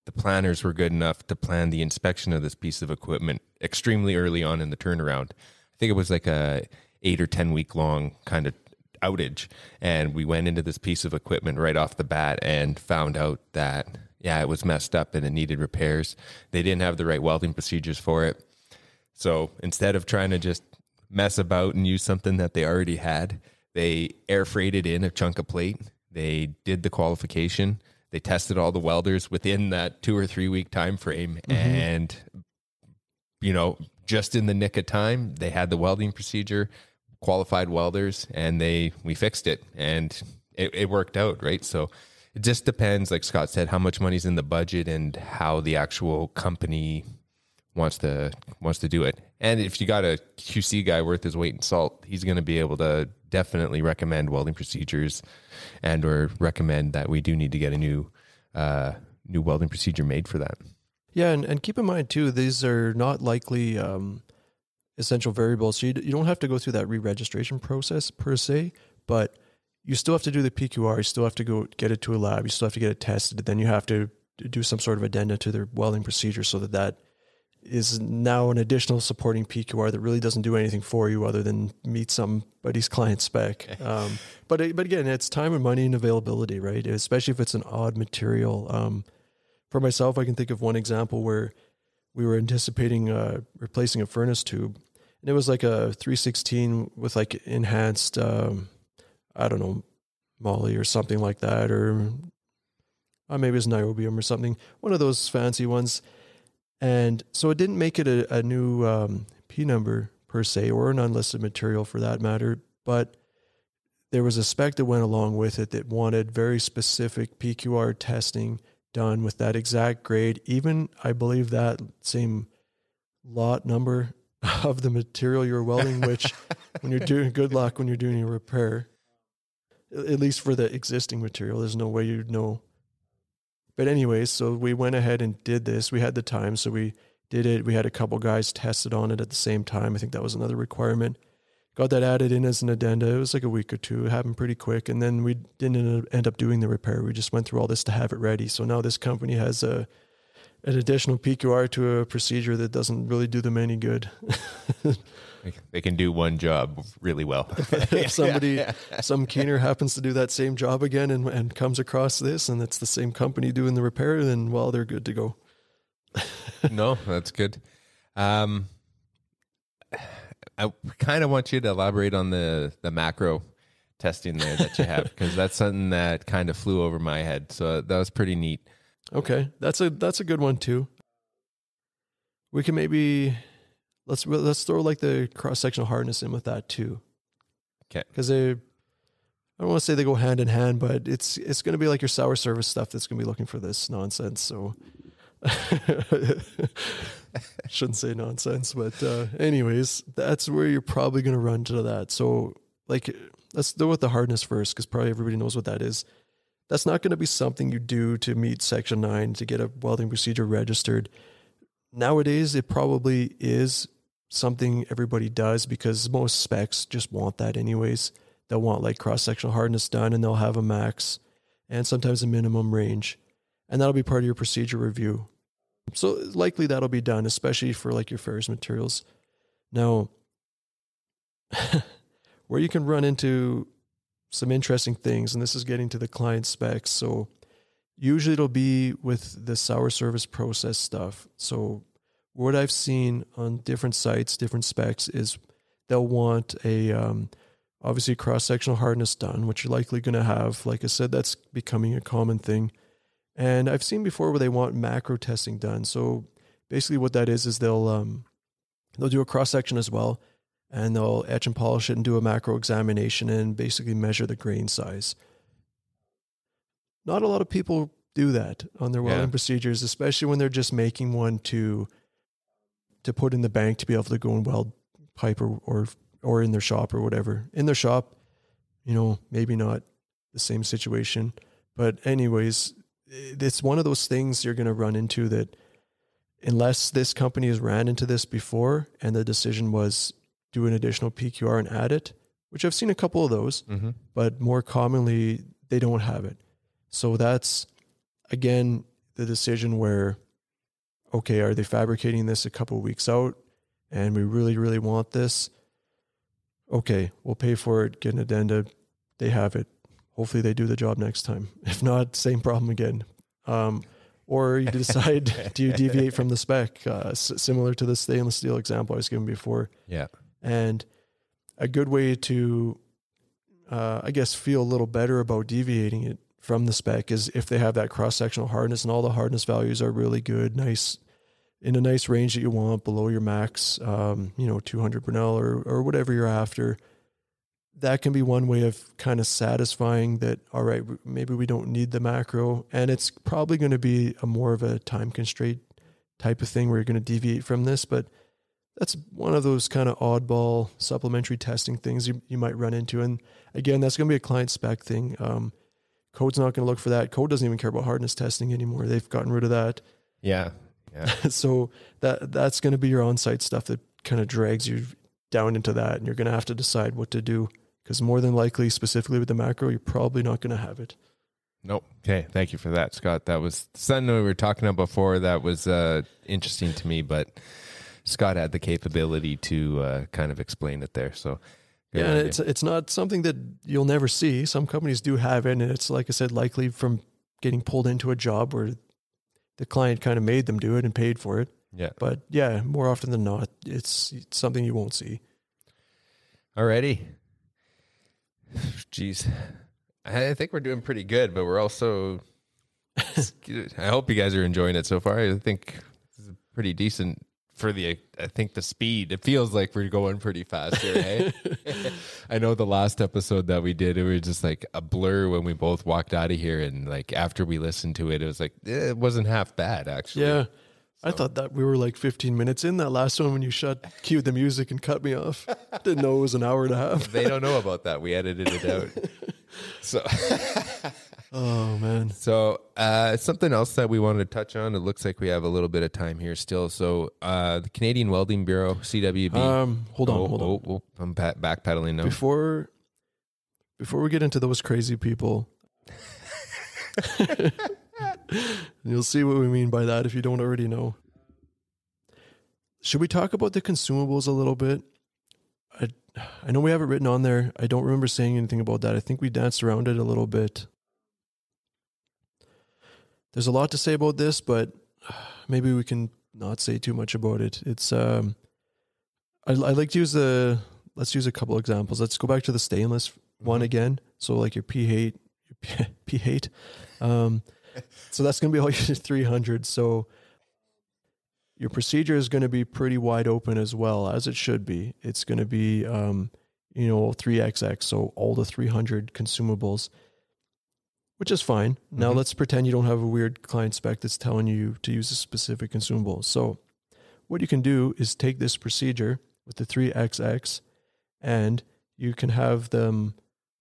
the planners were good enough to plan the inspection of this piece of equipment extremely early on in the turnaround. I think it was like a 8 or 10 week long kind of outage. And we went into this piece of equipment right off the bat and found out that, it was messed up and it needed repairs. They didn't have the right welding procedures for it. So instead of trying to just mess about and use something that they already had, they air freighted in a chunk of plate. They did the qualification. They tested all the welders within that 2 or 3 week time frame. Mm-hmm. And, just in the nick of time, they had the welding procedure, qualified welders, and we fixed it, and it worked out, right? So it just depends, like Scott said, how much money's in the budget and how the actual company wants to do it. And if you got a QC guy worth his weight in salt, he's going to be able to definitely recommend welding procedures and or recommend that we do need to get a new welding procedure made for that. Yeah, and keep in mind too, these are not likely essential variables. So you don't have to go through that re-registration process per se, but you still have to do the PQR. You still have to go get it to a lab. You still have to get it tested. Then you have to do some sort of addenda to their welding procedure so that is now an additional supporting PQR that really doesn't do anything for you other than meet somebody's client spec. But again, it's time and money and availability, right? Especially if it's an odd material. For myself, I can think of one example where we were anticipating replacing a furnace tube, and it was like a 316 with like enhanced, moly or something like that, or maybe it's niobium or something, one of those fancy ones. And so it didn't make it a new P number per se, or an unlisted material for that matter. But there was a spec that went along with it that wanted very specific PQR testing done with that exact grade. Even, I believe, that same lot number of the material you're welding, which when you're doing, good luck when you're doing a repair, at least for the existing material, there's no way you'd know. But anyways, so we went ahead and did this. We had the time, so we did it. We had a couple guys tested on it at the same time. I think that was another requirement. Got that added in as an addenda. It was like a week or two. It happened pretty quick. And then we didn't end up doing the repair. We just went through all this to have it ready. So now this company has an additional PQR to a procedure that doesn't really do them any good. They can do one job really well. If somebody, some keener happens to do that same job again and comes across this and it's the same company doing the repair, then, well, they're good to go. No, that's good. I kind of want you to elaborate on the macro testing there that you have, because that's something that kind of flew over my head. So that was pretty neat. Okay. That's a good one too. We can maybe, let's throw like the cross-sectional hardness in with that too. Okay. Because I don't want to say they go hand in hand, but it's going to be like your sour service stuff that's going to be looking for this nonsense. So shouldn't say nonsense, but anyways, that's where you're probably going to run to that. So like, let's go with the hardness first, because probably everybody knows what that is. That's not going to be something you do to meet Section 9 to get a welding procedure registered. Nowadays, it probably is something everybody does because most specs just want that anyways. They'll want like cross-sectional hardness done, and they'll have a max and sometimes a minimum range. And that'll be part of your procedure review. So likely that'll be done, especially for like your ferrous materials. Now, where you can run into some interesting things, and this is getting to the client specs. So usually it'll be with the sour service process stuff. So what I've seen on different sites, different specs, is they'll want obviously cross-sectional hardness done, which you're likely going to have. Like I said, that's becoming a common thing. And I've seen before where they want macro testing done. So basically what that is they'll do a cross-section as well, and they'll etch and polish it and do a macro examination and basically measure the grain size. Not a lot of people do that on their welding procedures, especially when they're just making one to put in the bank to be able to go and weld pipe or in their shop or whatever. In their shop, maybe not the same situation. But anyways, it's one of those things you're going to run into that unless this company has ran into this before and the decision was do an additional PQR and add it, which I've seen a couple of those, but more commonly they don't have it. So that's, again, the decision where, okay, are they fabricating this a couple of weeks out and we really, really want this? Okay, we'll pay for it, get an addenda. They have it. Hopefully they do the job next time. If not, same problem again. Or you decide, do you deviate from the spec? Similar to the stainless steel example I was given before. Yeah. And a good way to, I guess, feel a little better about deviating it from the spec is if they have that cross-sectional hardness and all the hardness values are really good, nice, in a nice range that you want, below your max, 200 Bernal or whatever you're after. That can be one way of kind of satisfying that, all right, maybe we don't need the macro. And it's probably going to be a more of a time constraint type of thing where you're going to deviate from this. But that's one of those kind of oddball supplementary testing things you might run into. And again, that's going to be a client spec thing. Code's not going to look for that. Code doesn't even care about hardness testing anymore. They've gotten rid of that. Yeah. So that's going to be your on-site stuff that kind of drags you down into that. And you're going to have to decide what to do. Because more than likely, specifically with the macro, you're probably not going to have it. Nope. Okay. Thank you for that, Scott. That was something we were talking about before that was interesting to me, but Scott had the capability to kind of explain it there. So yeah, it's not something that you'll never see. Some companies do have it, and it's, like I said, likely from getting pulled into a job where the client kind of made them do it and paid for it. Yeah. But yeah, more often than not, it's something you won't see. Alrighty. Jeez. I think we're doing pretty good, but we're also, I hope you guys are enjoying it so far. I think this is a pretty decent for I think the speed, it feels like we're going pretty fast here, hey? I know the last episode that we did, it was just like a blur when we both walked out of here, and like after we listened to it, it was like, it wasn't half bad, actually. Yeah. I thought that we were like 15 minutes in that last one when you cued the music and cut me off. Didn't know it was an hour and a half. They don't know about that. We edited it out. So, oh man. So, something else that we wanted to touch on. It looks like we have a little bit of time here still. So, the Canadian Welding Bureau, CWB. Hold on. I'm backpedaling now. Before we get into those crazy people, you'll see what we mean by that if you don't already know. Should we talk about the consumables a little bit? I know we have it written on there. I don't remember saying anything about that. I think we danced around it a little bit. There's a lot to say about this, but maybe we can not say too much about it. It's I like to use let's use a couple examples. Let's go back to the stainless one again. So like your P8, so that's going to be all your 300. So your procedure is going to be pretty wide open as well, as it should be. It's going to be, 3XX. So all the 300 consumables, which is fine. Now let's pretend you don't have a weird client spec that's telling you to use a specific consumable. So what you can do is take this procedure with the 3XX, and you can have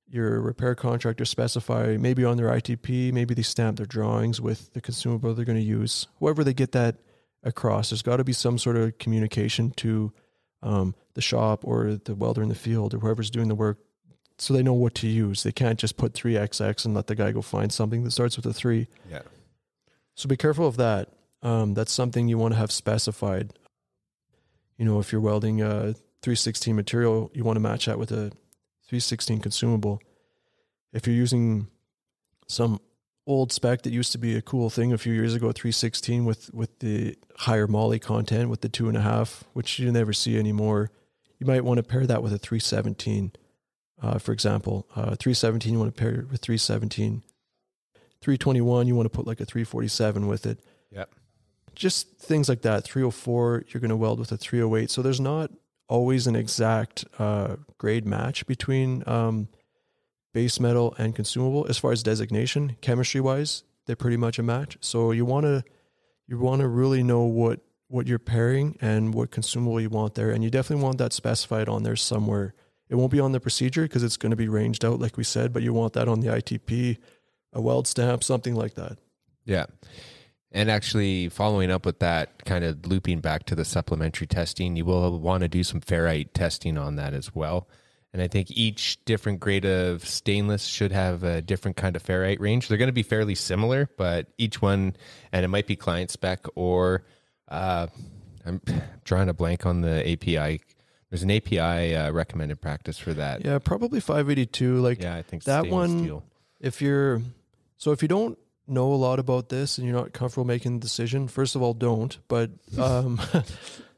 your repair contractor specify maybe on their ITP, maybe they stamp their drawings with the consumable they're going to use. However they get that across, there's got to be some sort of communication to the shop or the welder in the field or whoever's doing the work, so they know what to use. They can't just put 3XX and let the guy go find something that starts with a 3. Yeah. So be careful of that. That's something you want to have specified. If you're welding a 316 material, you want to match that with a 316 consumable. If you're using some old spec that used to be a cool thing a few years ago, 316 with the higher moly content with the 2.5, which you never see anymore, you might want to pair that with a 317. For example, 317 you want to pair it with 317. 321 you want to put like a 347 with it. Yep. Just things like that. 304 you're going to weld with a 308. So there's not always an exact grade match between base metal and consumable as far as designation. Chemistry wise, they're pretty much a match. So you want to really know what you're pairing and what consumable you want there, and you definitely want that specified on there somewhere. It won't be on the procedure because it's going to be ranged out like we said, but you want that on the ITP, a weld stamp, something like that. Yeah. And actually following up with that, kind of looping back to the supplementary testing, you will want to do some ferrite testing on that as well. And I think each different grade of stainless should have a different kind of ferrite range. They're going to be fairly similar, but each one, and it might be client spec or I'm drawing a blank on the API. There's an API recommended practice for that. Yeah, probably 582. Like yeah, I think that one. Steel. If you don't know a lot about this and you're not comfortable making the decision, first of all, don't. But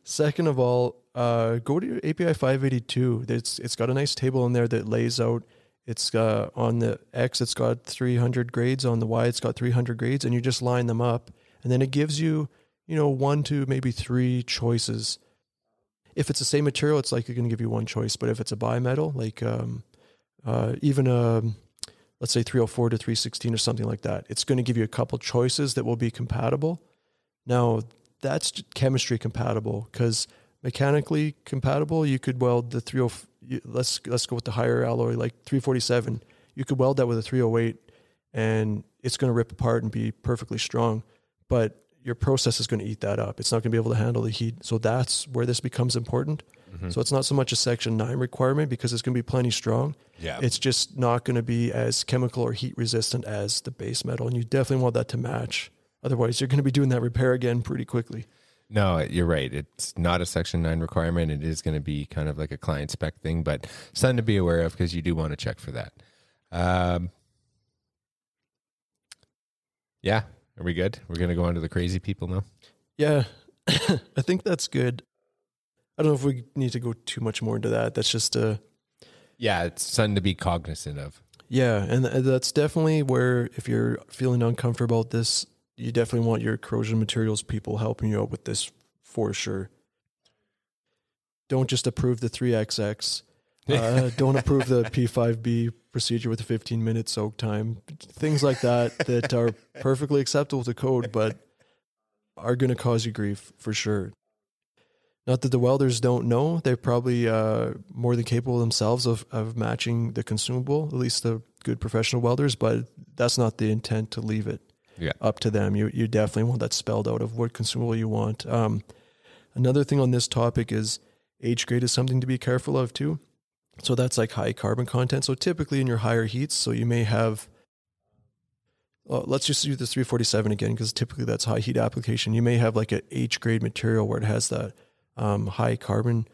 second of all, go to your API 582. It's got a nice table in there that lays out. It's on the X, it's got 300 grades. On the Y, it's got 300 grades, and you just line them up, and then it gives you, 1 to maybe 3 choices. If it's the same material, it's like you're going to give you one choice. But if it's a bimetal, like even let's say 304 to 316 or something like that, it's going to give you a couple choices that will be compatible. Now, that's chemistry compatible, because mechanically compatible, you could weld the 30. Let's go with the higher alloy, like 347. You could weld that with a 308, and it's going to rip apart and be perfectly strong. But your process is going to eat that up. It's not going to be able to handle the heat. So that's where this becomes important. Mm-hmm. So it's not so much a Section 9 requirement, because it's going to be plenty strong. Yeah. It's just not going to be as chemical or heat resistant as the base metal. And you definitely want that to match. Otherwise, you're going to be doing that repair again pretty quickly. No, you're right. It's not a Section 9 requirement. It is going to be kind of like a client spec thing, but something to be aware of, because you do want to check for that. Yeah. Are we good? We're going to go on to the crazy people now? Yeah. I think that's good. I don't know if we need to go too much more into that. That's just yeah, it's something to be cognizant of. Yeah, and that's definitely where, if you're feeling uncomfortable about this, you definitely want your corrosion materials people helping you out with this for sure. don't just approve the 3XX. Don't approve the P5B procedure with a 15-minute soak time. Things like that are perfectly acceptable to code, but are going to cause you grief for sure. Not that the welders don't know. They're probably more than capable themselves of matching the consumable, at least the good professional welders, but that's not the intent to leave it up to them. You definitely want that spelled out of what consumable you want. Another thing on this topic is H grade is something to be careful of too. So that's like high carbon content. So typically in your higher heats, so you may have, let's just use the 347 again, because typically that's high heat application. You may have like an H grade material where it has that high carbon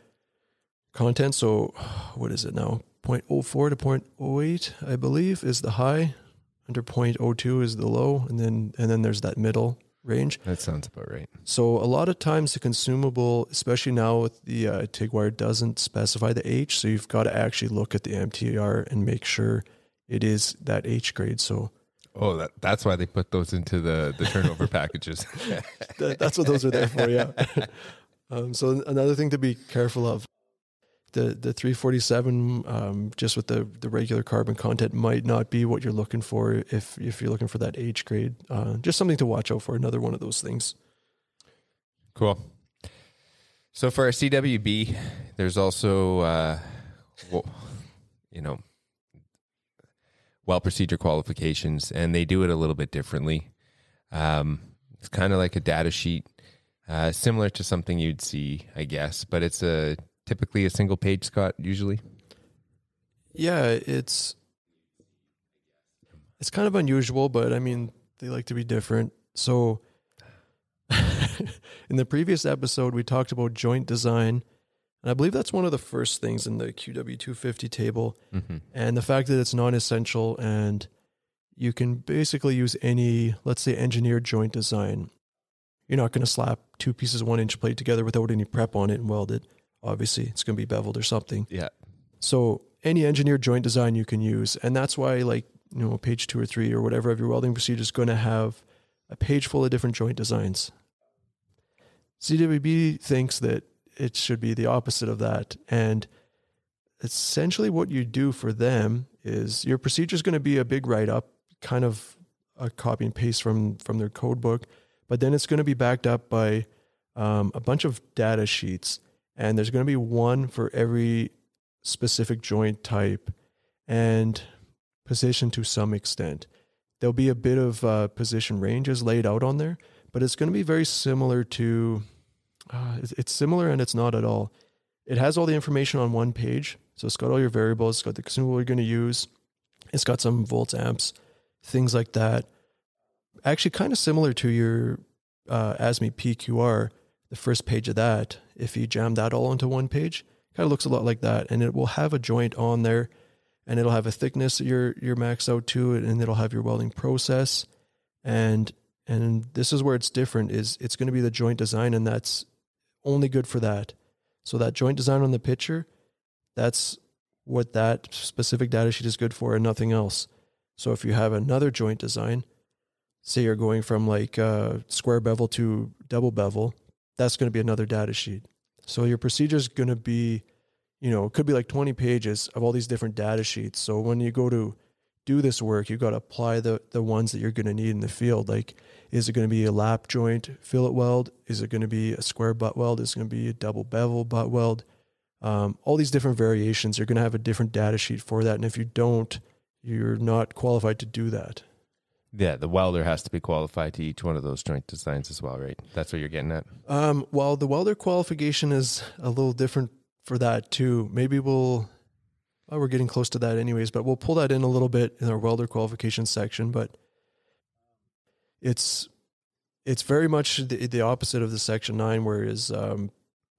content. So what is it now? 0.04 to 0.08, I believe, is the high. Under 0.02 is the low. And then there's that middle range. That sounds about right. So a lot of times the consumable, especially now with the TIG wire, doesn't specify the H. So you've got to actually look at the MTR and make sure it is that H grade. So that's why they put those into the turnover packages. That's what those are there for, yeah. So another thing to be careful of, the 347, just with the regular carbon content, might not be what you're looking for if you're looking for that H grade. Just something to watch out for. Another one of those things. Cool. So for our CWB, there's also, Weld Procedure Qualifications, and they do it a little bit differently. It's kind of like a data sheet, similar to something you'd see, I guess, but it's typically a single page, Scott, usually. Yeah, it's kind of unusual, but I mean, they like to be different. So in the previous episode, we talked about joint design, and I believe that's one of the first things in the QW250 table. Mm-hmm. And the fact that it's non-essential and you can basically use any, let's say, engineered joint design. You're not going to slap two pieces of 1-inch plate together without any prep on it and weld it. Obviously, it's going to be beveled or something. Yeah. So any engineered joint design you can use. And that's why, page 2 or 3 or whatever of your welding procedure is going to have a page full of different joint designs. CWB thinks that it should be the opposite of that. And essentially what you do for them is your procedure is going to be a big write-up, kind of a copy and paste from their code book, but then it's going to be backed up by a bunch of data sheets. And there's going to be one for every specific joint type and position to some extent. There'll be a bit of position ranges laid out on there, but it's going to be very similar to, it's similar and it's not at all. It has all the information on one page. So it's got all your variables, it's got the consumable you're going to use. It's got some volts, amps, things like that. Actually kind of similar to your ASME Pqr, the first page of that. If you jam that all into one page, kind of looks a lot like that. And it will have a joint on there, and it'll have a thickness that you're maxed out to it, and it'll have your welding process. And this is where it's different, is it's going to be the joint design, and that's only good for that. So that joint design on the picture, that's what that specific data sheet is good for and nothing else. So if you have another joint design, say you're going from square bevel to double bevel, that's going to be another data sheet. So your procedure is going to be, it could be like 20 pages of all these different data sheets. So when you go to do this work, you've got to apply the ones that you're going to need in the field. Like, is it going to be a lap joint fillet weld? Is it going to be a square butt weld? Is it going to be a double bevel butt weld? All these different variations, you're going to have a different data sheet for that. And if you don't, you're not qualified to do that. Yeah, the welder has to be qualified to each one of those joint designs as well, right? That's what you're getting at? Well, the welder qualification is a little different for that too. Maybe we're getting close to that anyways, but we'll pull that in a little bit in our welder qualification section. But it's very much the opposite of the section 9, whereas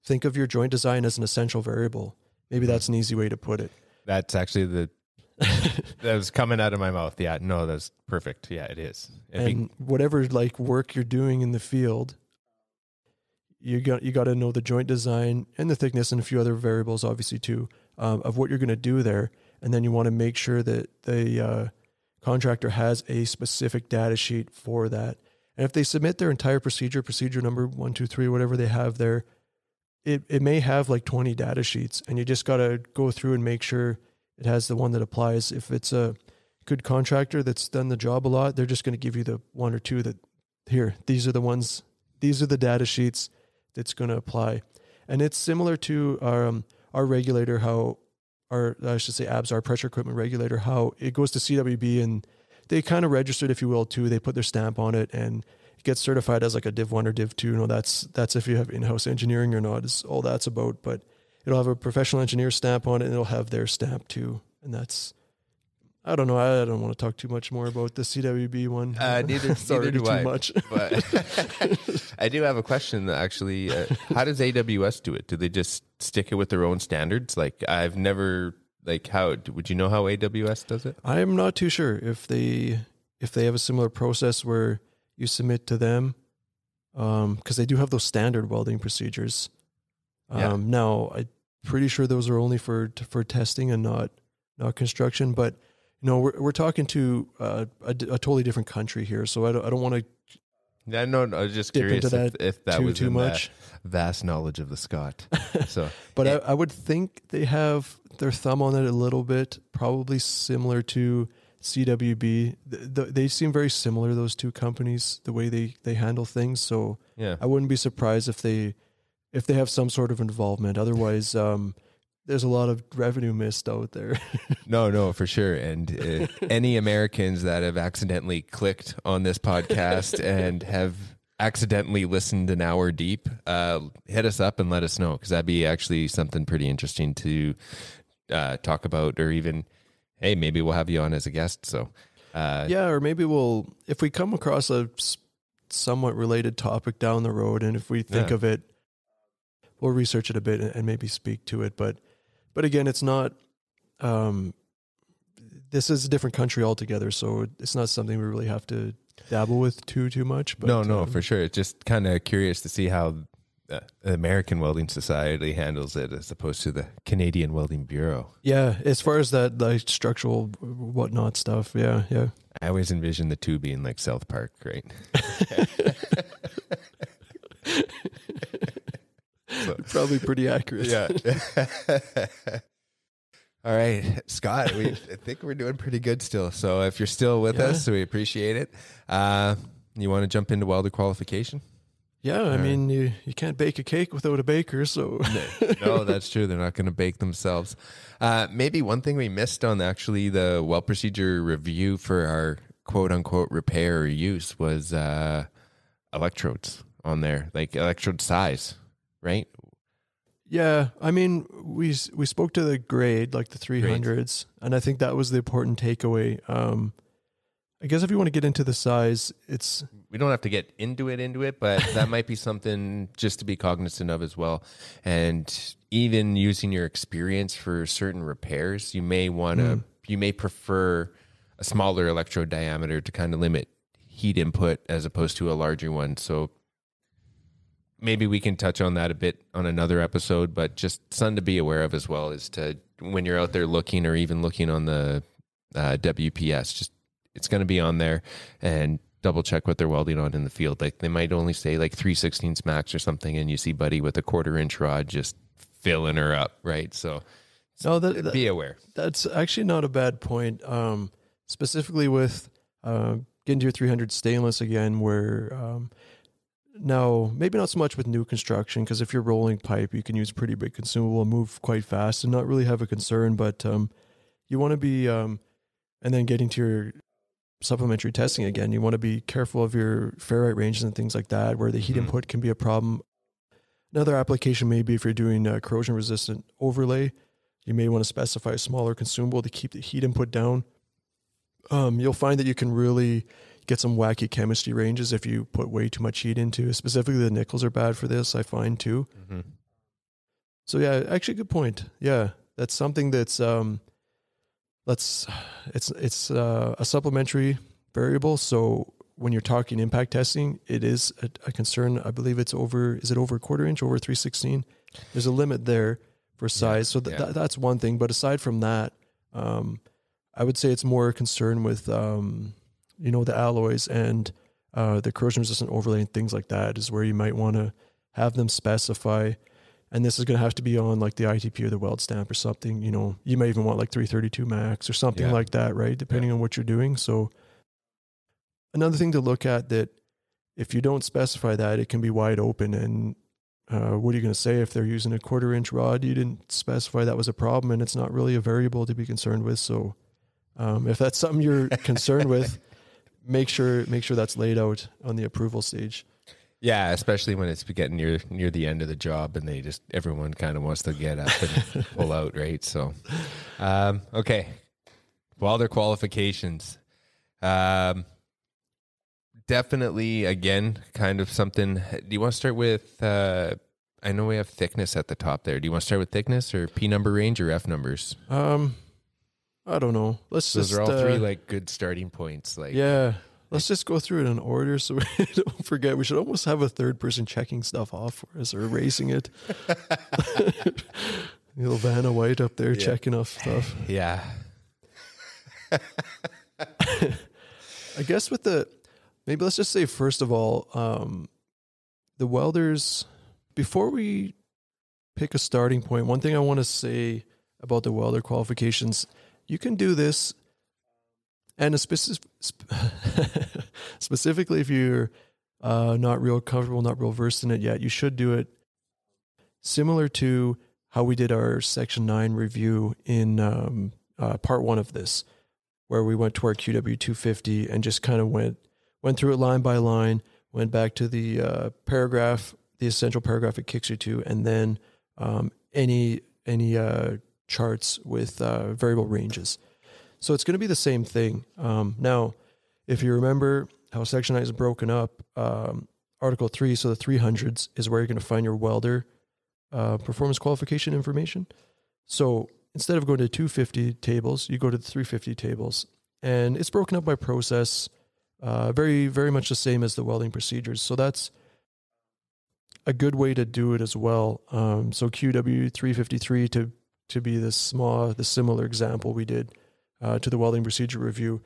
think of your joint design as an essential variable. Maybe that's an easy way to put it. That's actually that was coming out of my mouth. Yeah, no, that's perfect. Yeah, it is. And whatever work you're doing in the field, you got to know the joint design and the thickness and a few other variables, obviously too, of what you're going to do there. And then you want to make sure that the contractor has a specific data sheet for that. And if they submit their entire procedure number 1, 2, 3, whatever they have there, it may have like 20 data sheets, and you just got to go through and make sure it has the one that applies. If it's a good contractor that's done the job a lot, they're just going to give you the one or two that, here, these are the ones, these are the data sheets that's going to apply. And it's similar to our regulator, how I should say ABS, our pressure equipment regulator, how it goes to CWB and they kind of registered, if you will, too. They put their stamp on it and it gets certified as like a Div 1 or Div 2. No, that's if you have in-house engineering or not, is all that's about. But it'll have a professional engineer stamp on it and it'll have their stamp too. And that's, I don't know. I don't want to talk too much more about the CWB one. Neither do I. Much. But I do have a question, actually. How does AWS do it? Do they just stick it with their own standards? Like, I've never, like, how would you know how AWS does it? I'm not too sure if they have a similar process where you submit to them, because they do have those standard welding procedures. Now, I'm pretty sure those are only for testing and not construction, but. No, we're talking to a totally different country here, so I don't want to. Yeah, no, I was just curious if that was too much vast knowledge of the Scott. So, but I would think they have their thumb on it a little bit, probably similar to CWB. They seem very similar, those two companies, the way they handle things. So yeah, I wouldn't be surprised if they have some sort of involvement. Otherwise, there's a lot of revenue missed out there. No, for sure. And any Americans that have accidentally clicked on this podcast and have accidentally listened an hour deep, hit us up and let us know, because that'd be actually something pretty interesting to talk about, or even, hey, maybe we'll have you on as a guest. So yeah, or maybe if we come across a somewhat related topic down the road, and if we think of it, we'll research it a bit and maybe speak to it. But again, it's not, this is a different country altogether, so it's not something we really have to dabble with too much. But, no, for sure. It's just kind of curious to see how the American Welding Society handles it as opposed to the Canadian Welding Bureau. Yeah, as far as that like structural whatnot stuff, yeah. I always envision the two being like South Park, right? So, probably pretty accurate. Yeah. All right, Scott, I think we're doing pretty good still. So if you're still with us, we appreciate it. You want to jump into Welder Qualification? Yeah, I mean, you can't bake a cake without a baker, so. No, that's true. They're not going to bake themselves. Maybe one thing we missed on actually the Weld Procedure review for our quote-unquote repair or use was electrodes on there, like electrode size. Right? Yeah, I mean, we spoke to the grade, like the 300s, and I think that was the important takeaway. I guess if you want to get into the size, we don't have to get into it, but that might be something just to be cognizant of as well. And even using your experience for certain repairs, you may prefer a smaller electrode diameter to kind of limit heat input as opposed to a larger one. So maybe we can touch on that a bit on another episode, but just something to be aware of as well is to, when you're out there looking or even looking on the WPS, just it's going to be on there, and double check what they're welding on in the field. Like they might only say like 3/16 max or something, and you see buddy with a 1/4 inch rod just filling her up, right? So be aware. That's actually not a bad point. Specifically with getting to your 300 stainless again, where now maybe not so much with new construction, because if you're rolling pipe, you can use pretty big consumable and move quite fast and not really have a concern. But you want to be, and then getting to your supplementary testing again, you want to be careful of your ferrite ranges and things like that, where the heat input can be a problem. Another application may be if you're doing a corrosion resistant overlay, you may want to specify a smaller consumable to keep the heat input down. You'll find that you can really get some wacky chemistry ranges if you put way too much heat into it. Specifically, the nickels are bad for this, I find too. Mm-hmm. So yeah, actually good point. Yeah, that's something that's it's a supplementary variable. So when you're talking impact testing, it is a concern. I believe is it over 1/4 inch, over 3/16? There's a limit there for size. So that's one thing. But aside from that, I would say it's more a concern with, the alloys and the corrosion resistant overlay and things like that is where you might want to have them specify. And this is going to have to be on like the ITP or the weld stamp or something. You know, you may even want like 332 max or something like that, right? Depending on what you're doing. So another thing to look at, that if you don't specify that, it can be wide open. And what are you going to say if they're using a 1/4 inch rod? You didn't specify that was a problem, and it's not really a variable to be concerned with. So if that's something you're concerned with, make sure that's laid out on the approval stage. Yeah, especially when it's getting near the end of the job and everyone kind of wants to get up and pull out, right? So, okay. Welder qualifications. Definitely, again, kind of something. Do you want to start with, I know we have thickness at the top there. Do you want to start with thickness or P number range or F numbers? I don't know. Those are all three like good starting points. Like, yeah. Let's just go through it in order so we don't forget. We should almost have a third person checking stuff off for us or erasing it. Little Vanna White up there checking off stuff. Yeah. I guess maybe let's just say, first of all, the welders, before we pick a starting point, one thing I want to say about the welder qualifications, you can do this. And specifically, if you're not real comfortable, not real versed in it yet, you should do it similar to how we did our Section 9 review in Part 1 of this, where we went to our QW 250 and just kind of went through it line by line, went back to the paragraph, the essential paragraph it kicks you to, and then any charts with variable ranges. So it's going to be the same thing. Now, if you remember how Section 9 is broken up, Article 3, so the 300s is where you're going to find your welder performance qualification information. So instead of going to 250 tables, you go to the 350 tables. And it's broken up by process, very, very much the same as the welding procedures. So that's a good way to do it as well. So QW 353 to be the similar example we did to the welding procedure review.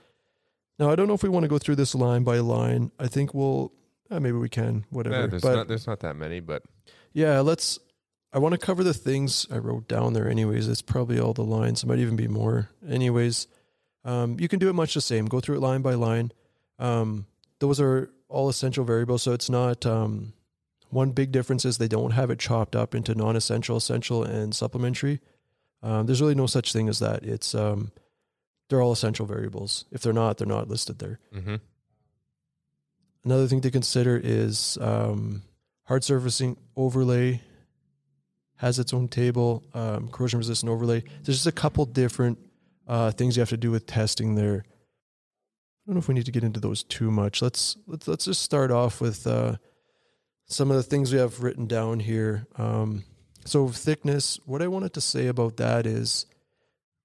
Now, I don't know if we want to go through this line by line. I think maybe we can, whatever. Yeah, there's not that many, but yeah, I want to cover the things I wrote down there anyways. It's probably all the lines. It might even be more. Anyways, you can do it much the same. Go through it line by line. Those are all essential variables. So it's not, one big difference is they don't have it chopped up into non-essential, essential, and supplementary. There's really no such thing as that. It's, they're all essential variables. If they're not listed there. Mm-hmm. Another thing to consider is hard surfacing overlay has its own table, corrosion resistant overlay. There's just a couple different things you have to do with testing there. I don't know if we need to get into those too much. Let's just start off with some of the things we have written down here. So thickness, what I wanted to say about that is,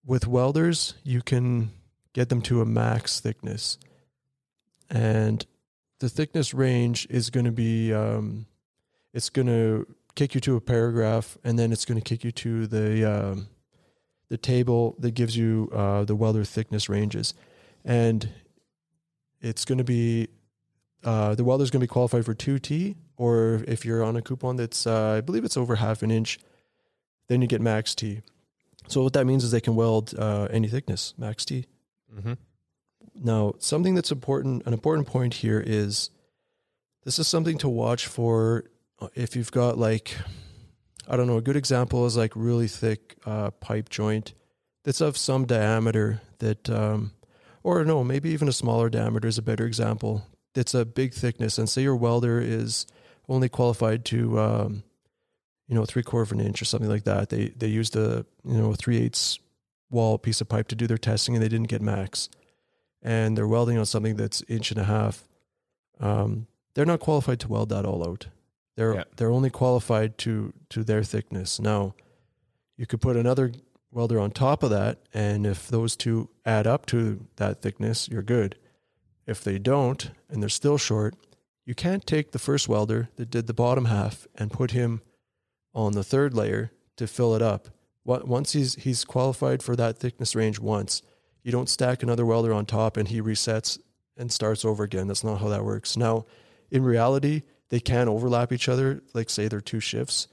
with welders, you can get them to a max thickness. And the thickness range is going to be, it's going to kick you to a paragraph, and then it's going to kick you to the table that gives you the welder thickness ranges. And it's going to be, the welder's going to be qualified for 2T, or if you're on a coupon that's, I believe it's over 1/2 inch, then you get max T. So what that means is they can weld any thickness, max T. Mm-hmm. Now, something that's important, an important point here is, this is something to watch for if you've got like, I don't know, a good example is like really thick pipe joint that's of some diameter that, or no, maybe even a smaller diameter is a better example. It's a big thickness, and say your welder is only qualified to 3/4 inch or something like that. They used a 3/8 wall piece of pipe to do their testing, and they didn't get max. And they're welding on something that's 1.5 inch. They're not qualified to weld that all out. They're only qualified to their thickness. Now, you could put another welder on top of that, and if those two add up to that thickness, you're good. If they don't, and they're still short, you can't take the first welder that did the bottom half and put him on the third layer to fill it up. Once he's qualified for that thickness range once, you don't stack another welder on top and he resets and starts over again. That's not how that works. Now, in reality, they can overlap each other. Like say they're 2 shifts.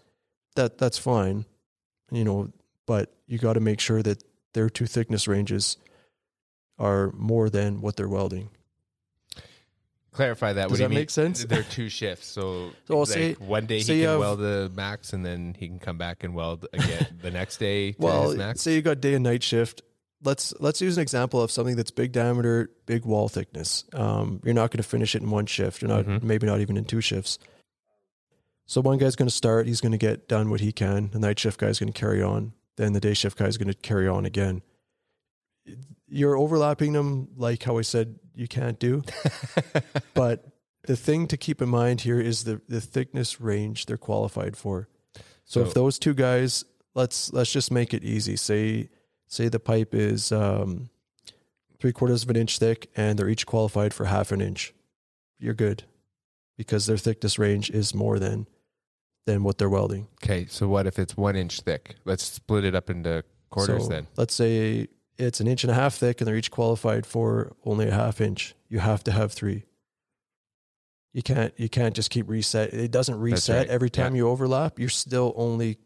that's fine, but you got to make sure that their two thickness ranges are more than what they're welding. Clarify that. Does that make sense? They're two shifts. So say one day he can weld the max, and then he can come back and weld again the next day to his max. Say you got day and night shift. Let's use an example of something that's big diameter, big wall thickness. You're not going to finish it in one shift. You're not maybe not even in two shifts. So one guy's going to start. He's going to get done what he can. The night shift guy's going to carry on. Then the day shift guy's going to carry on again. You're overlapping them like how I said you can't do. But the thing to keep in mind here is the thickness range they're qualified for. So if those two guys, let's just make it easy. Say the pipe is 3/4 of an inch thick and they're each qualified for 1/2 inch. You're good because their thickness range is more than what they're welding. Okay, so what if it's 1 inch thick? Let's split it up into quarters then. Let's say it's 1.5 inches thick and they're each qualified for only 1/2 inch. You have to have 3. You can't just keep reset. It doesn't reset every time you overlap. You're still only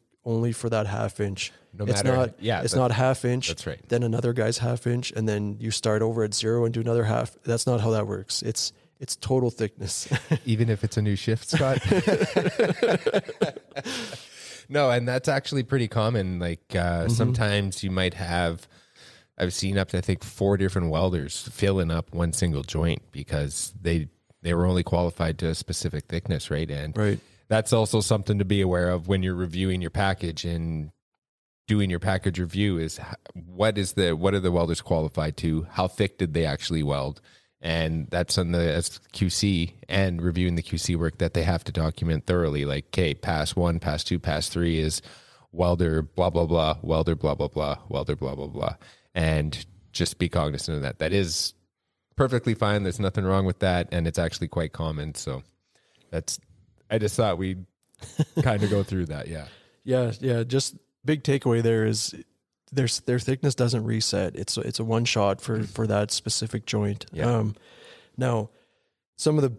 for that 1/2 inch. No matter, it's not 1/2 inch. That's right. Then another guy's 1/2 inch, and then you start over at 0 and do another half. That's not how that works. It's total thickness. Even if it's a new shift, Scott. No, and that's actually pretty common. Like sometimes you might have, I've seen up to I think 4 different welders filling up one single joint because they were only qualified to a specific thickness, right? And that's also something to be aware of when you're reviewing your package and doing your package review is what are the welders qualified to? How thick did they actually weld? And that's on as QC and reviewing the QC work that they have to document thoroughly. Like, okay, pass 1, pass 2, pass 3 is welder, blah, blah, blah, welder, blah, blah, blah, welder, blah, blah, blah. And just be cognizant of that. That is perfectly fine. There's nothing wrong with that. And it's actually quite common. So I just thought we'd kind of go through that. Yeah. Yeah. Just big takeaway there is their thickness doesn't reset. It's a one shot for that specific joint. Yeah. Now some of the,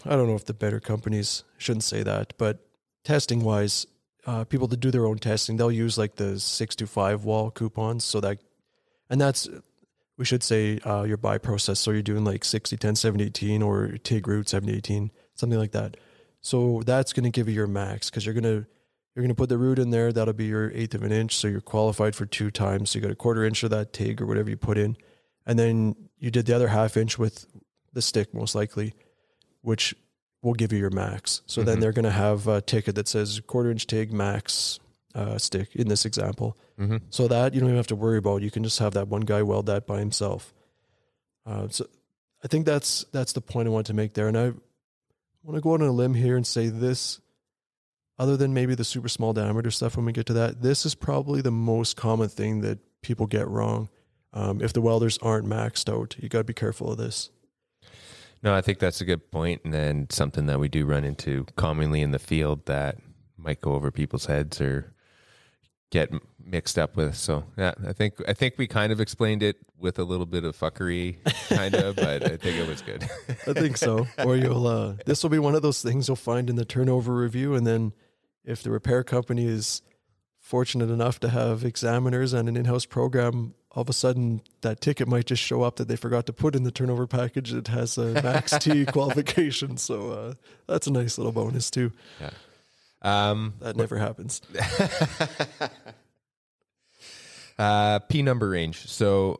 I don't know if the better companies, shouldn't say that, but testing wise, people that do their own testing, they'll use like the 625 wall coupons. And that's, we should say, your buy process. So you're doing like 60-10, 70-18 or TIG root 70-18, something like that. So that's going to give you your max because you're going to put the root in there. That'll be your 1/8 of an inch. So you're qualified for 2 times. So you got a 1/4 inch of that TIG or whatever you put in. And then you did the other 1/2 inch with the stick, most likely, which will give you your max. So then they're going to have a ticket that says 1/4 inch TIG max stick in this example. So that you don't even have to worry about. You can just have that one guy weld that by himself. So I think that's the point I want to make there. And I want to go out on a limb here and say this, other than maybe the super small diameter stuff when we get to that, this is probably the most common thing that people get wrong. If the welders aren't maxed out, you got to be careful of this. No, I think that's a good point, and then something that we do run into commonly in the field that might go over people's heads or get mixed up with. So yeah, I think we kind of explained it with a little bit of fuckery, kind of, but I think it was good. I think so. Or you'll this will be one of those things you'll find in the turnover review, and then if the repair company is fortunate enough to have examiners and an in-house program, all of a sudden that ticket might just show up that they forgot to put in the turnover package. It has a max T qualification. So that's a nice little bonus too. Yeah. That never happens. P number range. So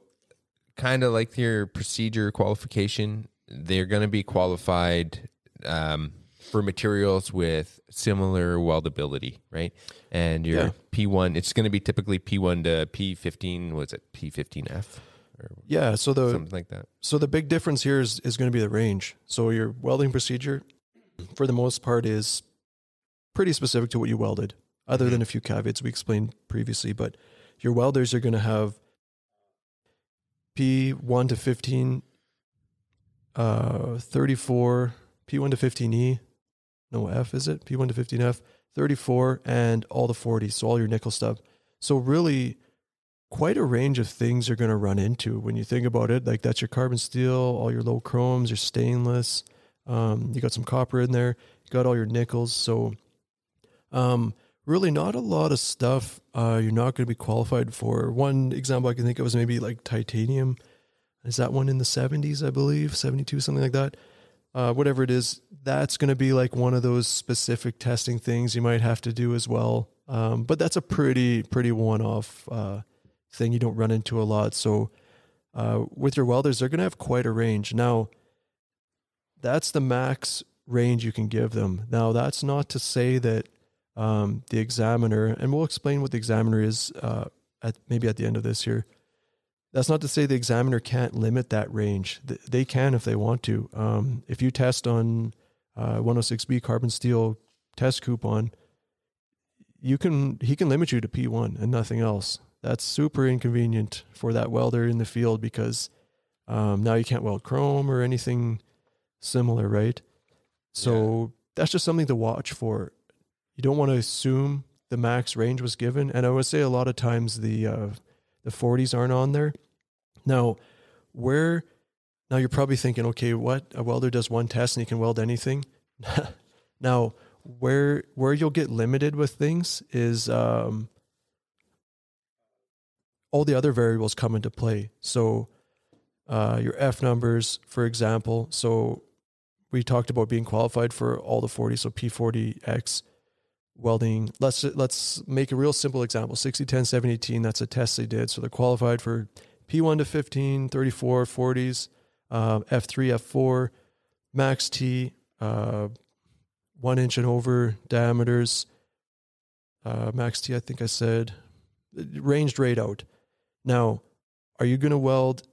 kind of like your procedure qualification, they're going to be qualified for materials with similar weldability, right? And your P1, it's going to be typically P1 to P15. Was it P15F? Yeah, so something like that. So the big difference here is going to be the range. So your welding procedure, for the most part, is pretty specific to what you welded, other than a few caveats we explained previously. But your welders are going to have P1 to 15, 34, P1 to 15E, no F, is it? P1 to 15F, 34, and all the 40s, so all your nickel stuff. So really quite a range of things you're going to run into when you think about it. Like that's your carbon steel, all your low chromes, your stainless, you got some copper in there, you got all your nickels. So really not a lot of stuff you're not going to be qualified for. One example I can think of is maybe like titanium. Is that one in the 70s, I believe, 72, something like that? Whatever it is, that's going to be like one of those specific testing things you might have to do as well. But that's a pretty one-off thing you don't run into a lot. So with your welders, they're going to have quite a range. Now, that's the max range you can give them. Now, that's not to say that the examiner, and we'll explain what the examiner is maybe at the end of this here. That's not to say the examiner can't limit that range. They can if they want to. If you test on 106B carbon steel test coupon, he can limit you to P1 and nothing else. That's super inconvenient for that welder in the field because now you can't weld chrome or anything similar, right? So that's just something to watch for. You don't want to assume the max range was given. And I would say a lot of times the 40s aren't on there. Now you're probably thinking, okay, what? A welder does one test and he can weld anything. Now, where you'll get limited with things is all the other variables come into play. So your F numbers, for example. So we talked about being qualified for all the 40, so P40X welding. Let's make a real simple example. 60, 10, 70, 18, that's a test they did. So they're qualified for P1 to 15, 34, 40s, F3, F4, max T, 1 inch and over diameters, max T, I think I said, ranged right out. Now, are you going to weld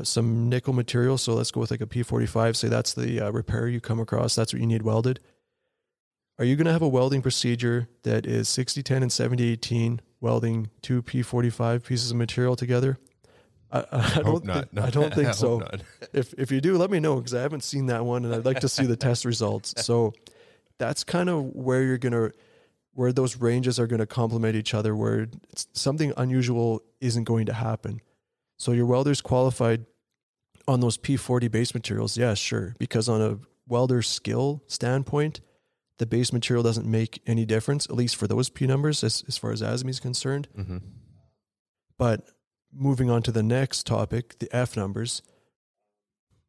some nickel material? So let's go with like a P45. Say that's the repair you come across. That's what you need welded. Are you going to have a welding procedure that is 60-10 and 70-18 welding 2 P45 pieces of material together? I don't think so. If you do, let me know because I haven't seen that one and I'd like to see the test results. So that's kind of where where those ranges are going to complement each other, where something unusual isn't going to happen. So your welder's qualified on those P40 base materials. Yeah, sure. Because on a welder skill standpoint, the base material doesn't make any difference, at least for those P numbers, as far as ASME is concerned. Mm-hmm. But moving on to the next topic, the F numbers,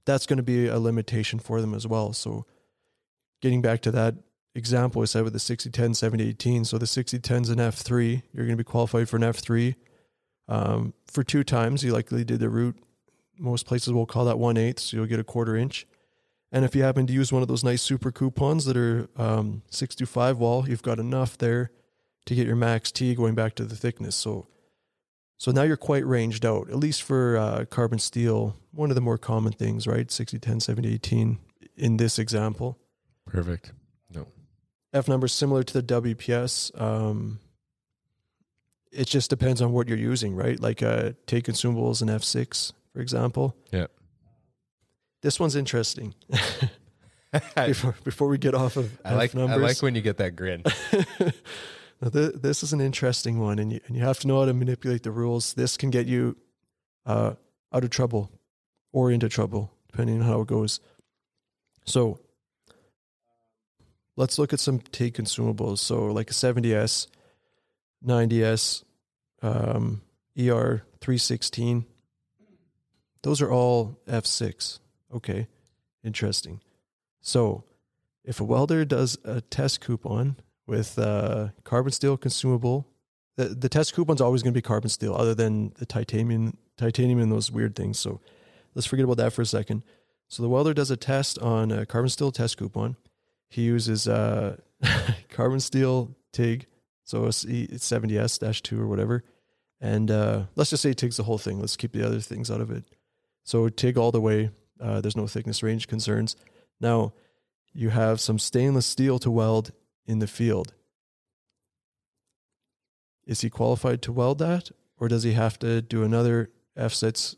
that's going to be a limitation for them as well. So getting back to that example I said with the 60-10, 70-18. So the 60-10 is an F3. You're going to be qualified for an F3 for 2 times. You likely did the root. Most places will call that 1/8, so you'll get a 1/4 inch. And if you happen to use one of those nice super coupons that are 625 wall, you've got enough there to get your max T going back to the thickness. So now you're quite ranged out, at least for carbon steel, one of the more common things, right? 60-10, 70-18 in this example. Perfect. No. F numbers similar to the WPS. It just depends on what you're using, right? Like Tig Consumables and F6, for example. Yeah. This one's interesting. before we get off of F numbers. I like when you get that grin. This is an interesting one, and you have to know how to manipulate the rules. This can get you out of trouble or into trouble, depending on how it goes. So let's look at some Tig consumables. So like a 70S, 90S, ER316. Those are all F6. Okay, interesting. So if a welder does a test coupon with carbon steel consumable, the test coupon's always going to be carbon steel, other than the titanium and those weird things. So let's forget about that for a second. So the welder does a test on a carbon steel test coupon. He uses carbon steel Tig, so it's 70S-2 or whatever. And let's just say Tig's the whole thing. Let's keep the other things out of it. So Tig all the way. There's no thickness range concerns. Now, you have some stainless steel to weld in the field. Is he qualified to weld that? Or does he have to do another F6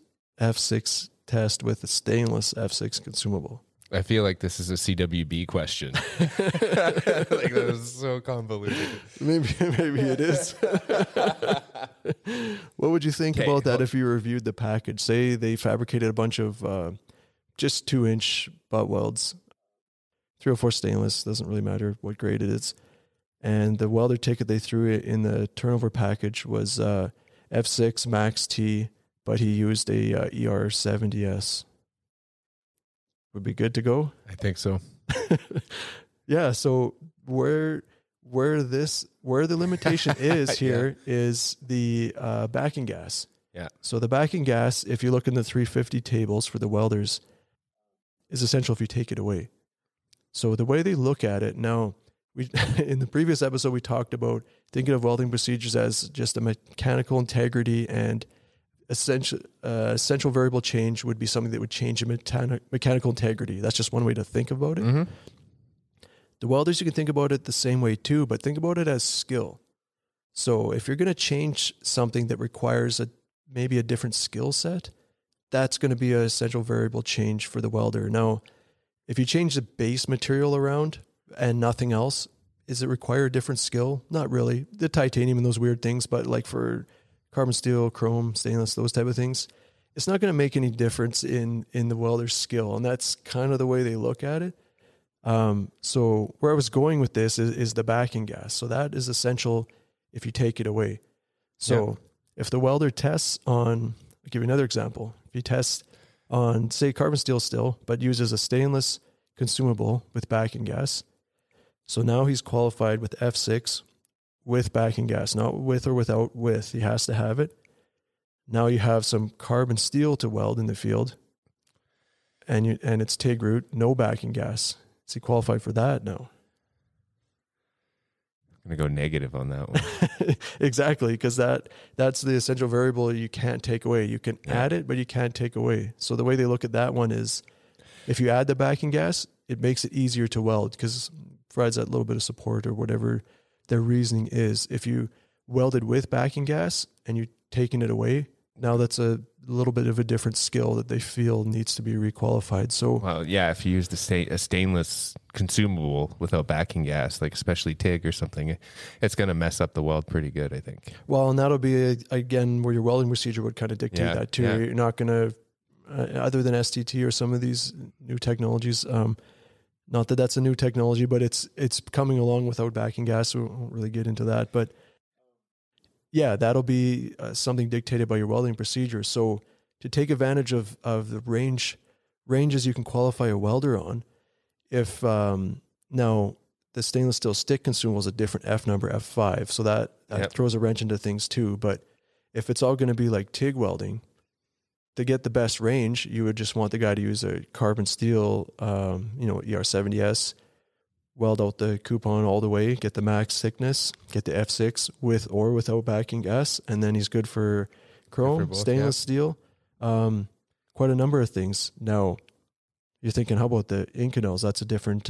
test with a stainless F6 consumable? I feel like this is a CWB question. Like that was so convoluted. Maybe it is. What would you think about that if you reviewed the package? Say they fabricated a bunch of just 2-inch butt welds, 304 stainless, doesn't really matter what grade it is. and the welder ticket they threw in the turnover package was F6 Max T, but he used a ER70S. Would be good to go? I think so. Yeah, so where the limitation is here is the backing gas. Yeah. So the backing gas, if you look in the 350 tables for the welders, is essential if you take it away. So the way they look at it now, in the previous episode, we talked about thinking of welding procedures as just a mechanical integrity, and essential variable change would be something that would change a mechanical integrity. That's just one way to think about it. Mm-hmm. The welders, you can think about it the same way too, but think about it as skill. So if you're going to change something that requires maybe a different skill set, that's going to be an essential variable change for the welder. Now, if you change the base material around and nothing else, does it require a different skill? Not really. The titanium and those weird things, but like for carbon steel, chrome, stainless, those type of things, it's not going to make any difference in the welder's skill. And that's kind of the way they look at it. So where I was going with this is the backing gas. So that is essential if you take it away. So if the welder tests on, I'll give you another example. If you test on, say, carbon steel still, but uses a stainless consumable with backing gas. So now he's qualified with F6 with backing gas, not with or without with. He has to have it. Now you have some carbon steel to weld in the field, and it's TIG route, no backing gas. Is he qualified for that? No. I'm going to go negative on that one. Exactly, because that's the essential variable you can't take away. You can add it, but you can't take away. So the way they look at that one is if you add the backing gas, it makes it easier to weld because it provides that little bit of support or whatever their reasoning is. If you welded with backing gas and you're taking it away, now that's a little bit of a different skill that they feel needs to be requalified. So, well, yeah, if you use a stainless consumable without backing gas, like especially TIG or something, it's going to mess up the weld pretty good, I think. Well, and that'll be, again, where your welding procedure would kind of dictate that too. Yeah. You're not going to, other than STT or some of these new technologies, not that that's a new technology, but it's coming along without backing gas, so we won't really get into that. But yeah, that'll be something dictated by your welding procedure. So to take advantage of the ranges you can qualify a welder on, if now the stainless steel stick consumable is a different F number, F5, so that throws a wrench into things too. But if it's all going to be like TIG welding, to get the best range, you would just want the guy to use a carbon steel, ER70S, weld out the coupon all the way, get the max thickness, get the F6 with or without backing gas, and then he's good for chrome, stainless steel, quite a number of things. Now, you're thinking, how about the Inconels? That's a different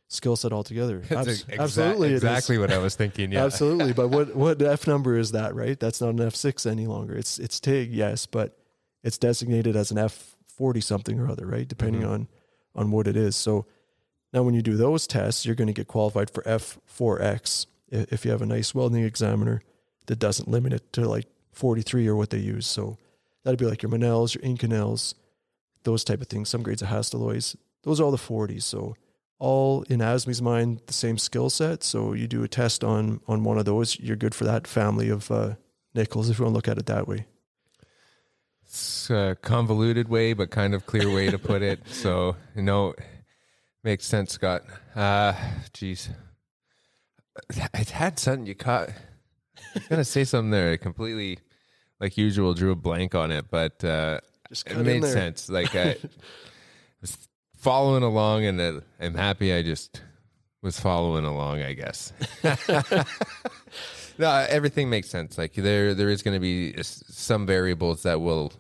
skill set altogether. Absolutely, exactly what I was thinking. Yeah, absolutely. But what F number is that? Right? That's not an F6 any longer. It's TIG, yes, but it's designated as an F40 something or other, right? Depending on what it is. So now when you do those tests, you're going to get qualified for F4X if you have a nice welding examiner that doesn't limit it to like 43 or what they use. So that'd be like your Manels, your Inconels, those type of things. Some grades of Hastelloys. Those are all the 40s. So all in ASME's mind, the same skill set. So you do a test on one of those, you're good for that family of nickels, if you want to look at it that way. It's a convoluted way, but kind of clear way to put it. So, makes sense, Scott. Geez. I had something you caught. I was going to say something there. Completely, like usual, drew a blank on it, but it made sense. Like I was following along, and I'm happy I just was following along, I guess. No, everything makes sense. Like there is going to be some variables that will,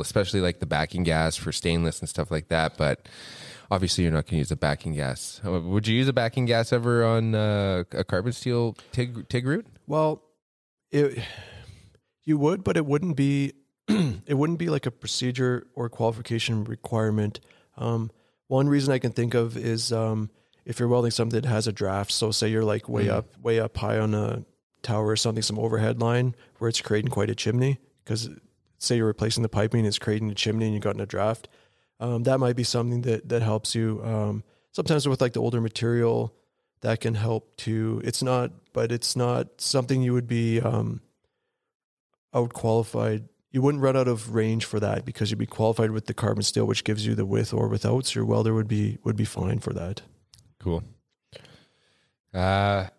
especially like the backing gas for stainless and stuff like that. But obviously, you're not going to use a backing gas. Would you use a backing gas ever on a carbon steel TIG route? Well, you would, but it wouldn't be. It wouldn't be like a procedure or qualification requirement. One reason I can think of is if you're welding something that has a draft. So say you're like way up high on a tower or something, some overhead line where it's creating quite a chimney, because say you're replacing the piping, it's creating a chimney and you got in a draft. That might be something that helps you. Sometimes with like the older material, that can help to, it's not something you would be out qualified. You wouldn't run out of range for that because you'd be qualified with the carbon steel, which gives you the with or without. So your welder would be fine for that. Cool. And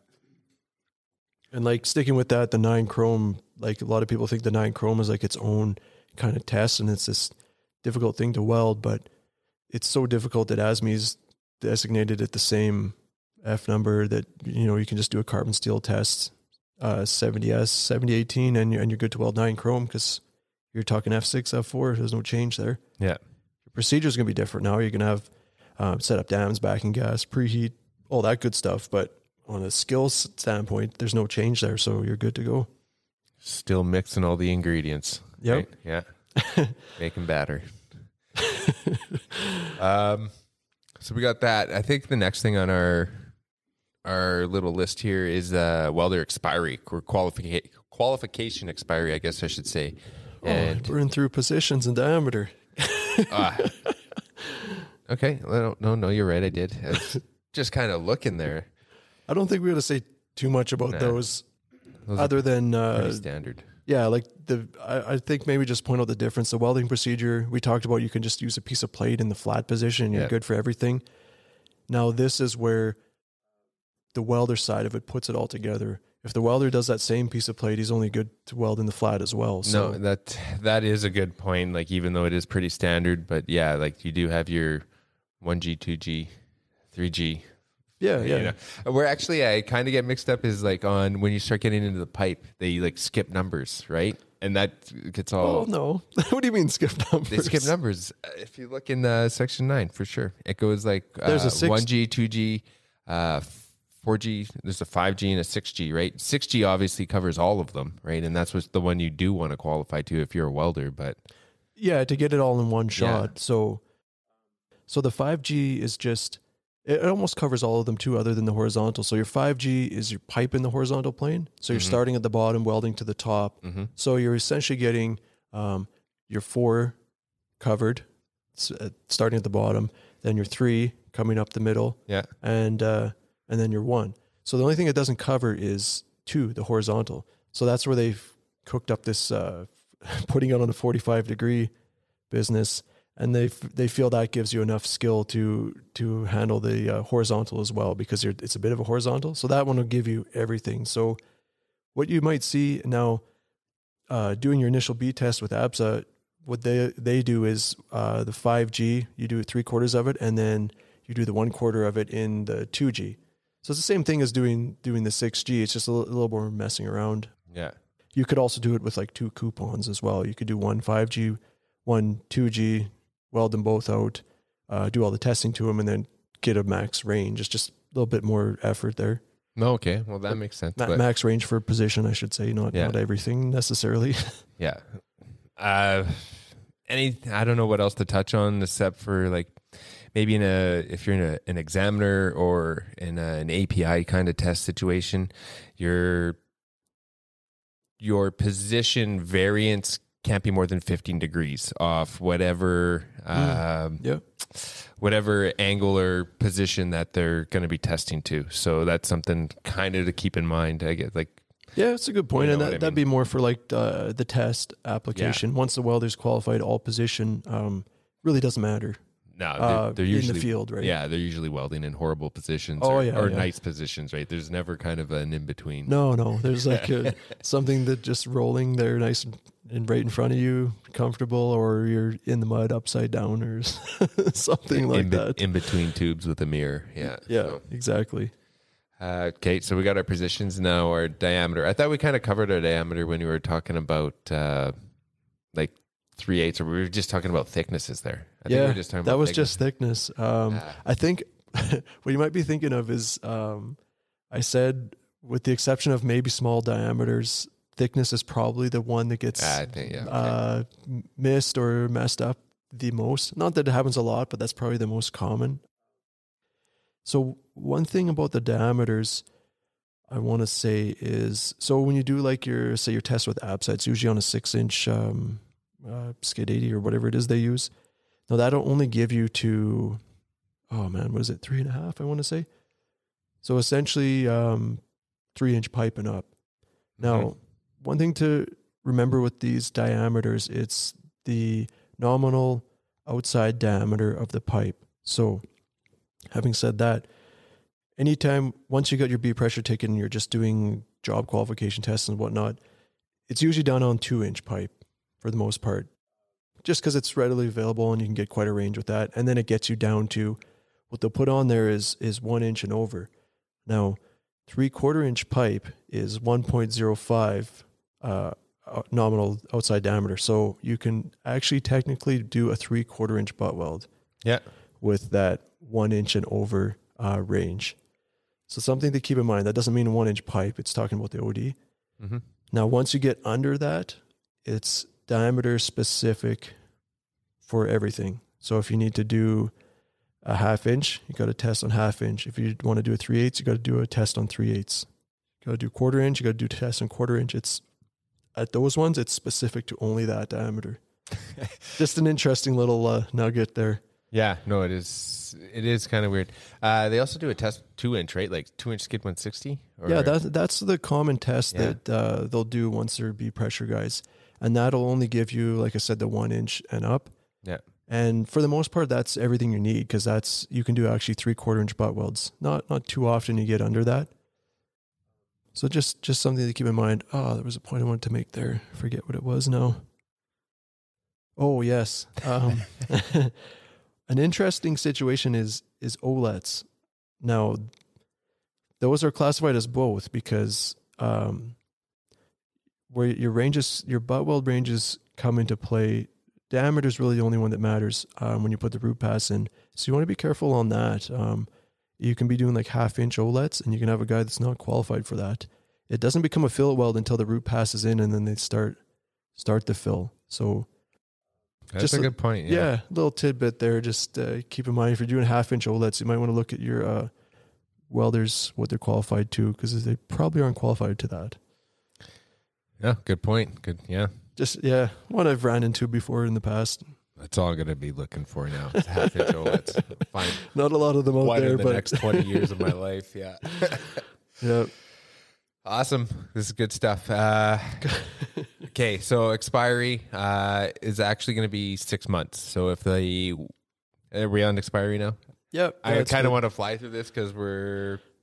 like sticking with that, the 9 chrome, like a lot of people think the 9 chrome is like its own kind of test and it's this difficult thing to weld, but it's so difficult that ASME's designated it the same F number that, you can just do a carbon steel test, 70S, 7018, and you're good to weld 9 chrome because you're talking F6, F4. There's no change there. Yeah. Your procedure is going to be different now. You're going to have set up dams, backing gas, preheat, all that good stuff. But on a skills standpoint, there's no change there. So you're good to go. Still mixing all the ingredients. Yep. Right? Yeah. Making batter. So we got that. I think the next thing on our little list here is welder expiry or qualification expiry, I guess I should say. And burn through positions and diameter. Okay. No, you're right. I did. I was just kind of looking there. I don't think we got to say too much about those other than pretty standard. Yeah, like I think maybe just point out the difference. The welding procedure we talked about, you can just use a piece of plate in the flat position. You're good for everything. Now this is where the welder side of it puts it all together. If the welder does that same piece of plate, he's only good to weld in the flat as well. So. No, that is a good point. Like even though it is pretty standard, but yeah, like you do have your 1G, 2G, 3G. Yeah. Where actually I kind of get mixed up is like on when you start getting into the pipe, they like skip numbers, right? And that gets all. Oh no! What do you mean skip numbers? They skip numbers. If you look in section 9, for sure, it goes like there's a 1G, 2G, 4G. There's a 5G and a 6G, right? 6G obviously covers all of them, right? And that's what's the one you do want to qualify to if you're a welder, but yeah, to get it all in one shot. Yeah. So the 5G is just. It almost covers all of them too, other than the horizontal. So your 5G is your pipe in the horizontal plane. So you're starting at the bottom, welding to the top. So you're essentially getting your 4 covered, starting at the bottom, then your 3 coming up the middle, and then your 1. So the only thing it doesn't cover is 2, the horizontal. So that's where they've cooked up this putting it on a 45-degree business. And they feel that gives you enough skill to handle the horizontal as well, because it's a bit of a horizontal. So that one will give you everything. So what you might see now, doing your initial B test with ABSA, what they do is the 5G, you do 3/4 of it, and then you do the 1/4 of it in the 2G. So it's the same thing as doing the 6G. It's just a little more messing around. yeah. You could also do it with like 2 coupons as well. You could do 1 5G, 1 2G, weld them both out, do all the testing to them, and then get a max range. It's just a little bit more effort there. No, okay. Well, that makes sense. Max range for position, I should say, not everything necessarily. Yeah. I don't know what else to touch on except for like maybe if you're in an examiner or in an API kind of test situation, your position variance can't be more than 15 degrees off whatever whatever angle or position that they're going to be testing to. So that's something kind of to keep in mind. I get like, yeah, it's a good point. And that'd be more for like the test application. Once the welder's qualified, all position really doesn't matter. No, they're usually in the field, right? Yeah, they're usually welding in horrible positions or nice positions, right? There's never kind of an in between. No, there's like something that just rolling there, nice and right in front of you, comfortable, or you're in the mud upside down, or something like that. In between tubes with a mirror, exactly. Okay, so we got our positions now. Our diameter. I thought we kind of covered our diameter when you were talking about like 3/8, or we were just talking about thicknesses there. I think we were just talking about that was just thickness. I think what you might be thinking of is I said, with the exception of maybe small diameters, thickness is probably the one that gets missed or messed up the most. Not that it happens a lot, but that's probably the most common. So one thing about the diameters I want to say is, so when you do like your test with ABSA, it's usually on a 6-inch skid 80 or whatever it is they use. Now that'll only give you to, what is it, 3.5, I want to say. So essentially 3-inch pipe and up. Now, one thing to remember with these diameters, it's the nominal outside diameter of the pipe. So having said that, anytime, once you got your B pressure ticket and you're just doing job qualification tests and whatnot, it's usually done on 2-inch pipe for the most part, just because it's readily available and you can get quite a range with that. And then it gets you down to what they'll put on there is 1 inch and over. Now, 3/4 inch pipe is 1.05 nominal outside diameter. So you can actually technically do a 3/4 inch butt weld. Yeah. With that 1 inch and over range. So something to keep in mind. That doesn't mean a 1-inch pipe. It's talking about the OD. Mm-hmm. Now, once you get under that, it's diameter specific for everything. So if you need to do a 1/2 inch, you got to test on 1/2 inch. If you want to do a 3/8, you got to do a test on 3/8. You got to do 1/4 inch, you got to do a test on 1/4 inch. It's at those ones, it's specific to only that diameter. Just an interesting little nugget there. Yeah, no, it is kind of weird. They also do a test 2-inch, right? Like 2-inch skid 160? Yeah, that's the common test that they'll do once they're B pressure guys. And that'll only give you, like I said, the 1 inch and up. Yeah. And for the most part, that's everything you need, because you can do actually 3/4 inch butt welds. Not too often you get under that. So just something to keep in mind. Oh, there was a point I wanted to make there. I forget what it was now. Oh, yes. An interesting situation is OLEDs. Now, those are classified as both because where your butt weld ranges come into play, diameter is really the only one that matters when you put the root pass in. So you want to be careful on that. You can be doing like 1/2 inch OLEDs, and you can have a guy that's not qualified for that. It doesn't become a fillet weld until the root passes in, and then they start the fill. So that's just a good point. Yeah, little tidbit there. Just keep in mind, if you're doing 1/2 inch OLEDs, you might want to look at your welders, what they're qualified to, because they probably aren't qualified to that. Yeah, good point. Good, yeah. Just, one I've ran into before in the past. That's all I'm going to be looking for now. 1/2 inch OLEDs. Fine. Not a lot of them out there, in the next 20 years of my life, yeah. Yeah. Awesome. This is good stuff. Okay, so expiry is actually going to be 6 months. So if are we on expiry now? Yep. I kind of want to fly through this because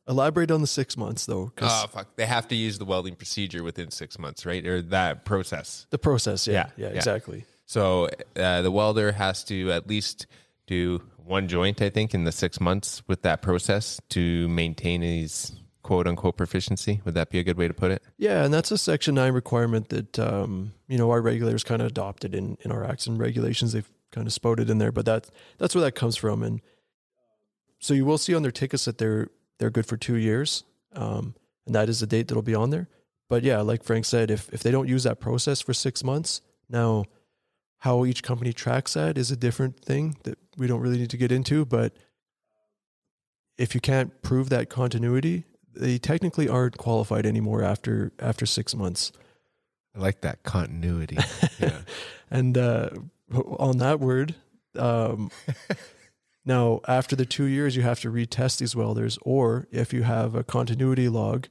Elaborate on the 6 months, though. Oh, fuck. They have to use the welding procedure within 6 months, right? Or that process. The process, yeah, exactly. So the welder has to at least do one joint, I think, in the 6 months with that process to maintain his quote-unquote proficiency. Would that be a good way to put it? Yeah, and that's a Section 9 requirement that, our regulators kind of adopted in our acts and regulations. They've kind of spouted in there, but that's where that comes from. And so you will see on their tickets that they're good for 2 years, and that is the date that'll be on there. But yeah, like Frank said, if they don't use that process for 6 months, now how each company tracks that is a different thing that we don't really need to get into. But if you can't prove that continuity, they technically aren't qualified anymore after 6 months. I like that continuity. Yeah. And on that word, now after the 2 years, you have to retest these welders, or if you have a continuity log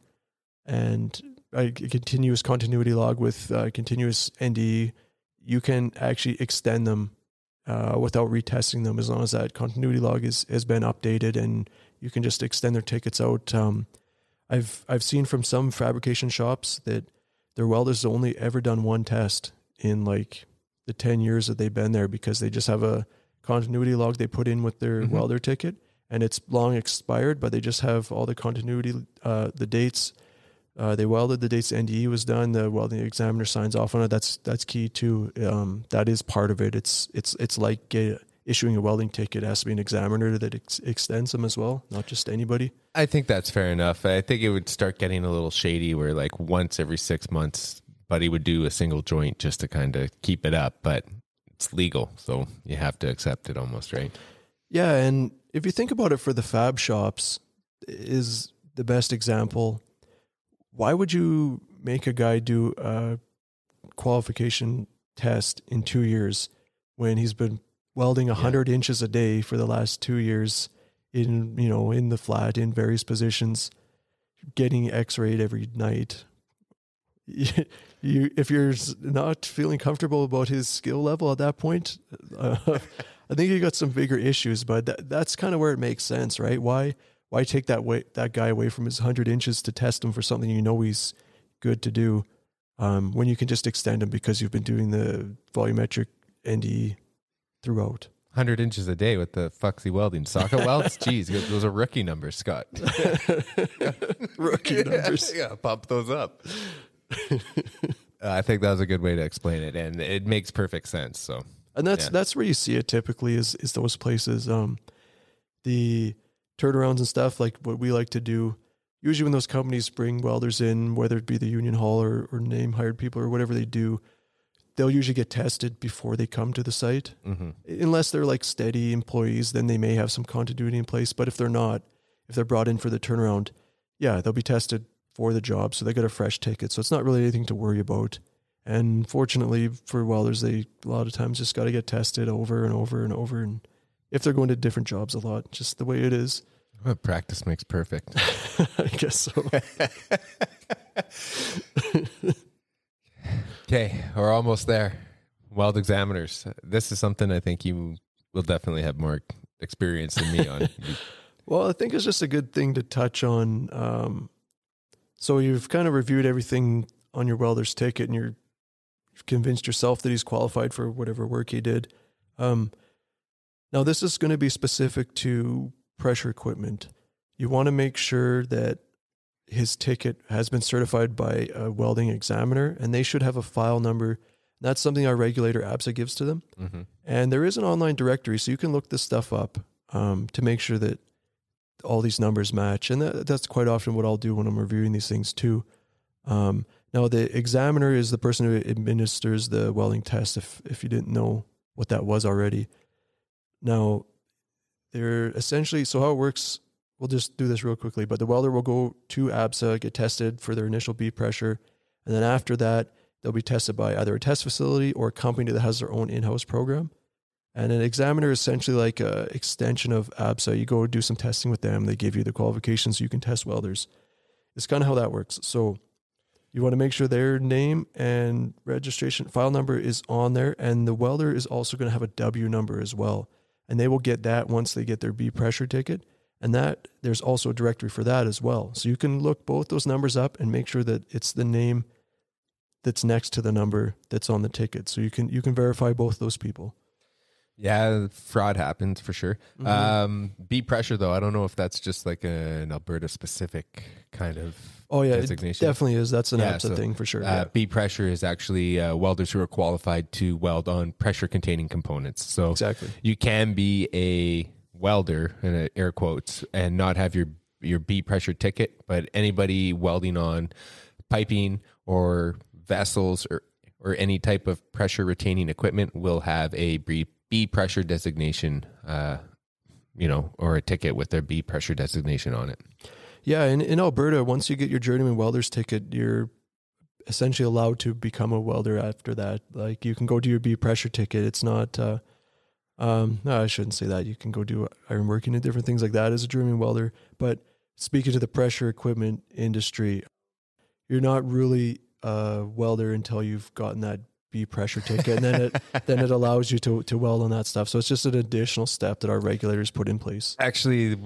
and a continuous continuity log with continuous NDE, you can actually extend them without retesting them, as long as that continuity log has been updated, and you can just extend their tickets out. I've seen from some fabrication shops that their welders have only ever done one test in like the 10 years that they've been there, because they just have a continuity log they put in with their welder ticket, and it's long expired, but they just have all the continuity, the dates. They welded, the dates NDE was done, the welding examiner signs off on it. That's key too. That is part of it. It's like issuing a welding ticket. It has to be an examiner that extends them as well, not just anybody. I think that's fair enough. I think it would start getting a little shady where like once every 6 months, buddy would do a single joint just to kind of keep it up, but it's legal, so you have to accept it almost, right? Yeah, and if you think about it, for the fab shops is the best example. Why would you make a guy do a qualification test in 2 years when he's been welding 100 inches a day for the last 2 years in the flat in various positions, getting x-rayed every night. If you're not feeling comfortable about his skill level at that point, I think you got some bigger issues, but that's kind of where it makes sense, right? Why take that guy away from his 100 inches to test him for something he's good to do, when you can just extend him because you've been doing the volumetric ND throughout. 100 inches a day with the Fuxy welding. Socket welds? Jeez, those are rookie numbers, Scott. Rookie numbers. Yeah, pump those up. I think that was a good way to explain it, and it makes perfect sense. So, and that's where you see it typically is those places. The turnarounds and stuff, like what we like to do, usually when those companies bring welders in, whether it be the union hall or name hired people or whatever they do, they'll usually get tested before they come to the site. Mm-hmm. Unless they're like steady employees, then they may have some continuity in place. But if they're not, if they're brought in for the turnaround, yeah, they'll be tested for the job. So they got a fresh ticket. So it's not really anything to worry about. And fortunately for welders, they a lot of times just got to get tested over and over and over. And if they're going to different jobs a lot, just the way it is. Well, practice makes perfect. I guess so. Okay, we're almost there. Weld Examiners. This is something I think you will definitely have more experience than me on. Well, I think it's just a good thing to touch on. So you've kind of reviewed everything on your welder's ticket and you've convinced yourself that he's qualified for whatever work he did. Now, this is going to be specific to pressure equipment. You want to make sure that his ticket has been certified by a welding examiner, and they should have a file number. That's something our regulator ABSA gives to them. Mm-hmm. And there is an online directory, so you can look this stuff up to make sure that all these numbers match. And that's quite often what I'll do when I'm reviewing these things too. Now, the examiner is the person who administers the welding test, if you didn't know what that was already. Now, they're essentially, so how it works, we'll just do this real quickly, but the welder will go to ABSA, get tested for their initial bead pressure, and then after that, they'll be tested by either a test facility or a company that has their own in-house program. And an examiner is essentially like an extension of ABSA. You go do some testing with them, they give you the qualifications so you can test welders. It's kind of how that works. So you want to make sure their name and registration file number is on there, and the welder is also going to have a W number as well. And they will get that once they get their B pressure ticket. And that there's also a directory for that as well. So you can look both those numbers up and make sure that it's the name that's next to the number that's on the ticket. So you can verify both those people. Yeah, fraud happens for sure. Mm-hmm. B pressure though, I don't know if that's just like an Alberta specific kind of designation. It definitely is. That's an ABSA thing for sure. B pressure is actually welders who are qualified to weld on pressure containing components. So exactly, you can be a welder in air quotes and not have your B pressure ticket, but anybody welding on piping or vessels or any type of pressure retaining equipment will have a B pressure designation, or a ticket with their B pressure designation on it. Yeah, in Alberta, once you get your journeyman welder's ticket, you're essentially allowed to become a welder after that. Like you can go do your B pressure ticket. It's not, no, I shouldn't say that. You can go do ironworking and different things like that as a journeyman welder. But speaking to the pressure equipment industry, you're not really a welder until you've gotten that B pressure ticket, and then it allows you to weld on that stuff. So it's just an additional step that our regulators put in place. Actually,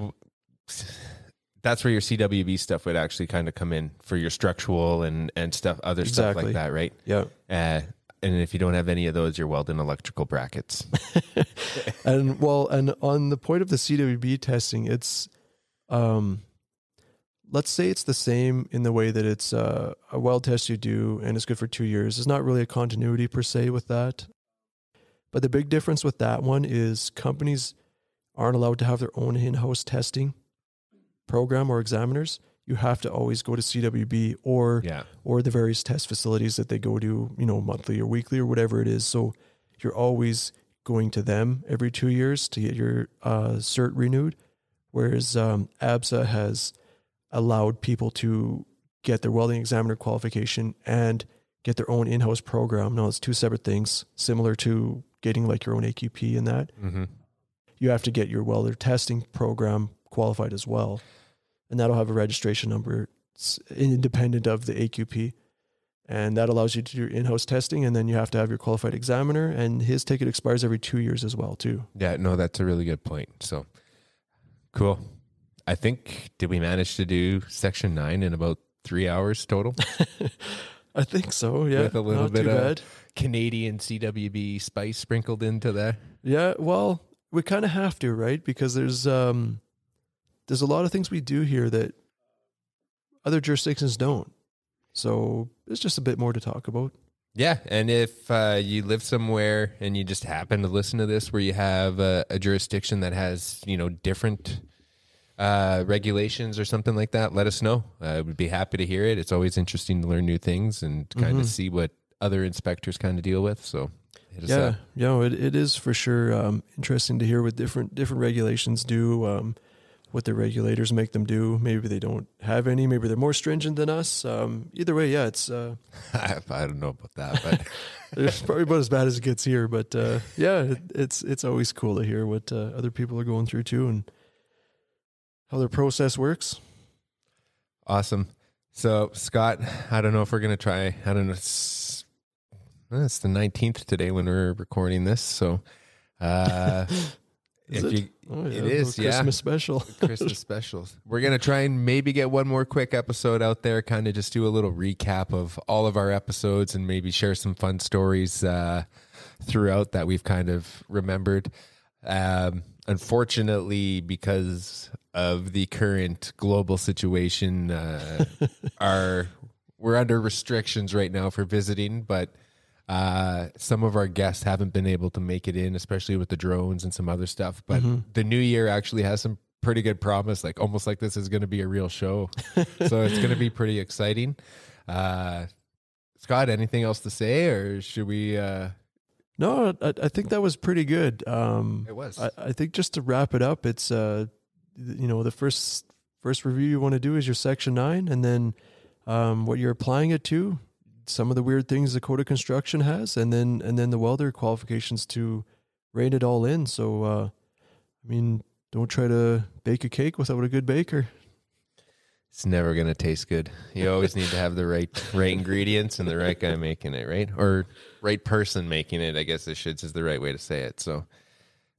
that's where your CWB stuff would actually kind of come in for your structural and stuff, other stuff like that, right? Yeah. And if you don't have any of those, you're welding electrical brackets. and on the point of the CWB testing, it's, let's say it's the same in the way that it's a weld test you do and it's good for 2 years. There's not really a continuity per se with that. But the big difference with that one is companies aren't allowed to have their own in-house testing program or examiners. You have to always go to CWB or the various test facilities that they go to, monthly or weekly or whatever it is. So you're always going to them every 2 years to get your cert renewed. Whereas ABSA has allowed people to get their welding examiner qualification and get their own in-house program. Now, it's two separate things, similar to getting like your own AQP and that. Mm-hmm. You have to get your welder testing program qualified as well. And that'll have a registration number independent of the AQP. And that allows you to do in-house testing, and then you have to have your qualified examiner, and his ticket expires every 2 years as well, too. Yeah, no, that's a really good point. So, cool. I think, did we manage to do Section 9 in about 3 hours total? I think so, yeah. With a little bit of Canadian CWB spice sprinkled into there. Yeah, well, we kind of have to, right? Because there's a lot of things we do here that other jurisdictions don't. So there's just a bit more to talk about. Yeah, and if you live somewhere and you just happen to listen to this where you have a jurisdiction that has, different regulations or something like that, let us know. I would be happy to hear it. It's always interesting to learn new things and kind of see what other inspectors kind of deal with. So hit us up. Yeah, it is for sure interesting to hear what different regulations do, what the regulators make them do. Maybe they don't have any. Maybe they're more stringent than us. Either way, yeah, it's... I don't know about that, but... It's probably about as bad as it gets here. But yeah, it's always cool to hear what other people are going through too and how their process works. Awesome. So, Scott, I don't know if we're going to try... I don't know. It's the 19th today when we're recording this. So... It is, Christmas special. Christmas specials. We're going to try and maybe get one more quick episode out there, kind of just do a little recap of all of our episodes and maybe share some fun stories throughout that we've kind of remembered. Unfortunately, because of the current global situation, we're under restrictions right now for visiting, but some of our guests haven't been able to make it in, especially with the drones and some other stuff. But the new year actually has some pretty good promise, like almost like this is going to be a real show. So it's going to be pretty exciting. Scott, anything else to say, or should we? No, I think that was pretty good. It was. I think just to wrap it up, it's the first review you want to do is your Section 9, and then what you're applying it to. Some of the weird things Dakota Construction has, and then the welder qualifications to rein it all in. So, don't try to bake a cake without a good baker. It's never going to taste good. You always need to have the right ingredients and the right guy making it, right? Or right person making it, I guess is the right way to say it. So,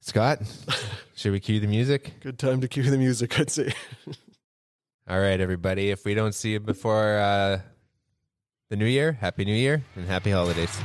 Scott, should we cue the music? Good time to cue the music, I'd say. All right, everybody. If we don't see you before... the new year, Happy New Year and happy holidays.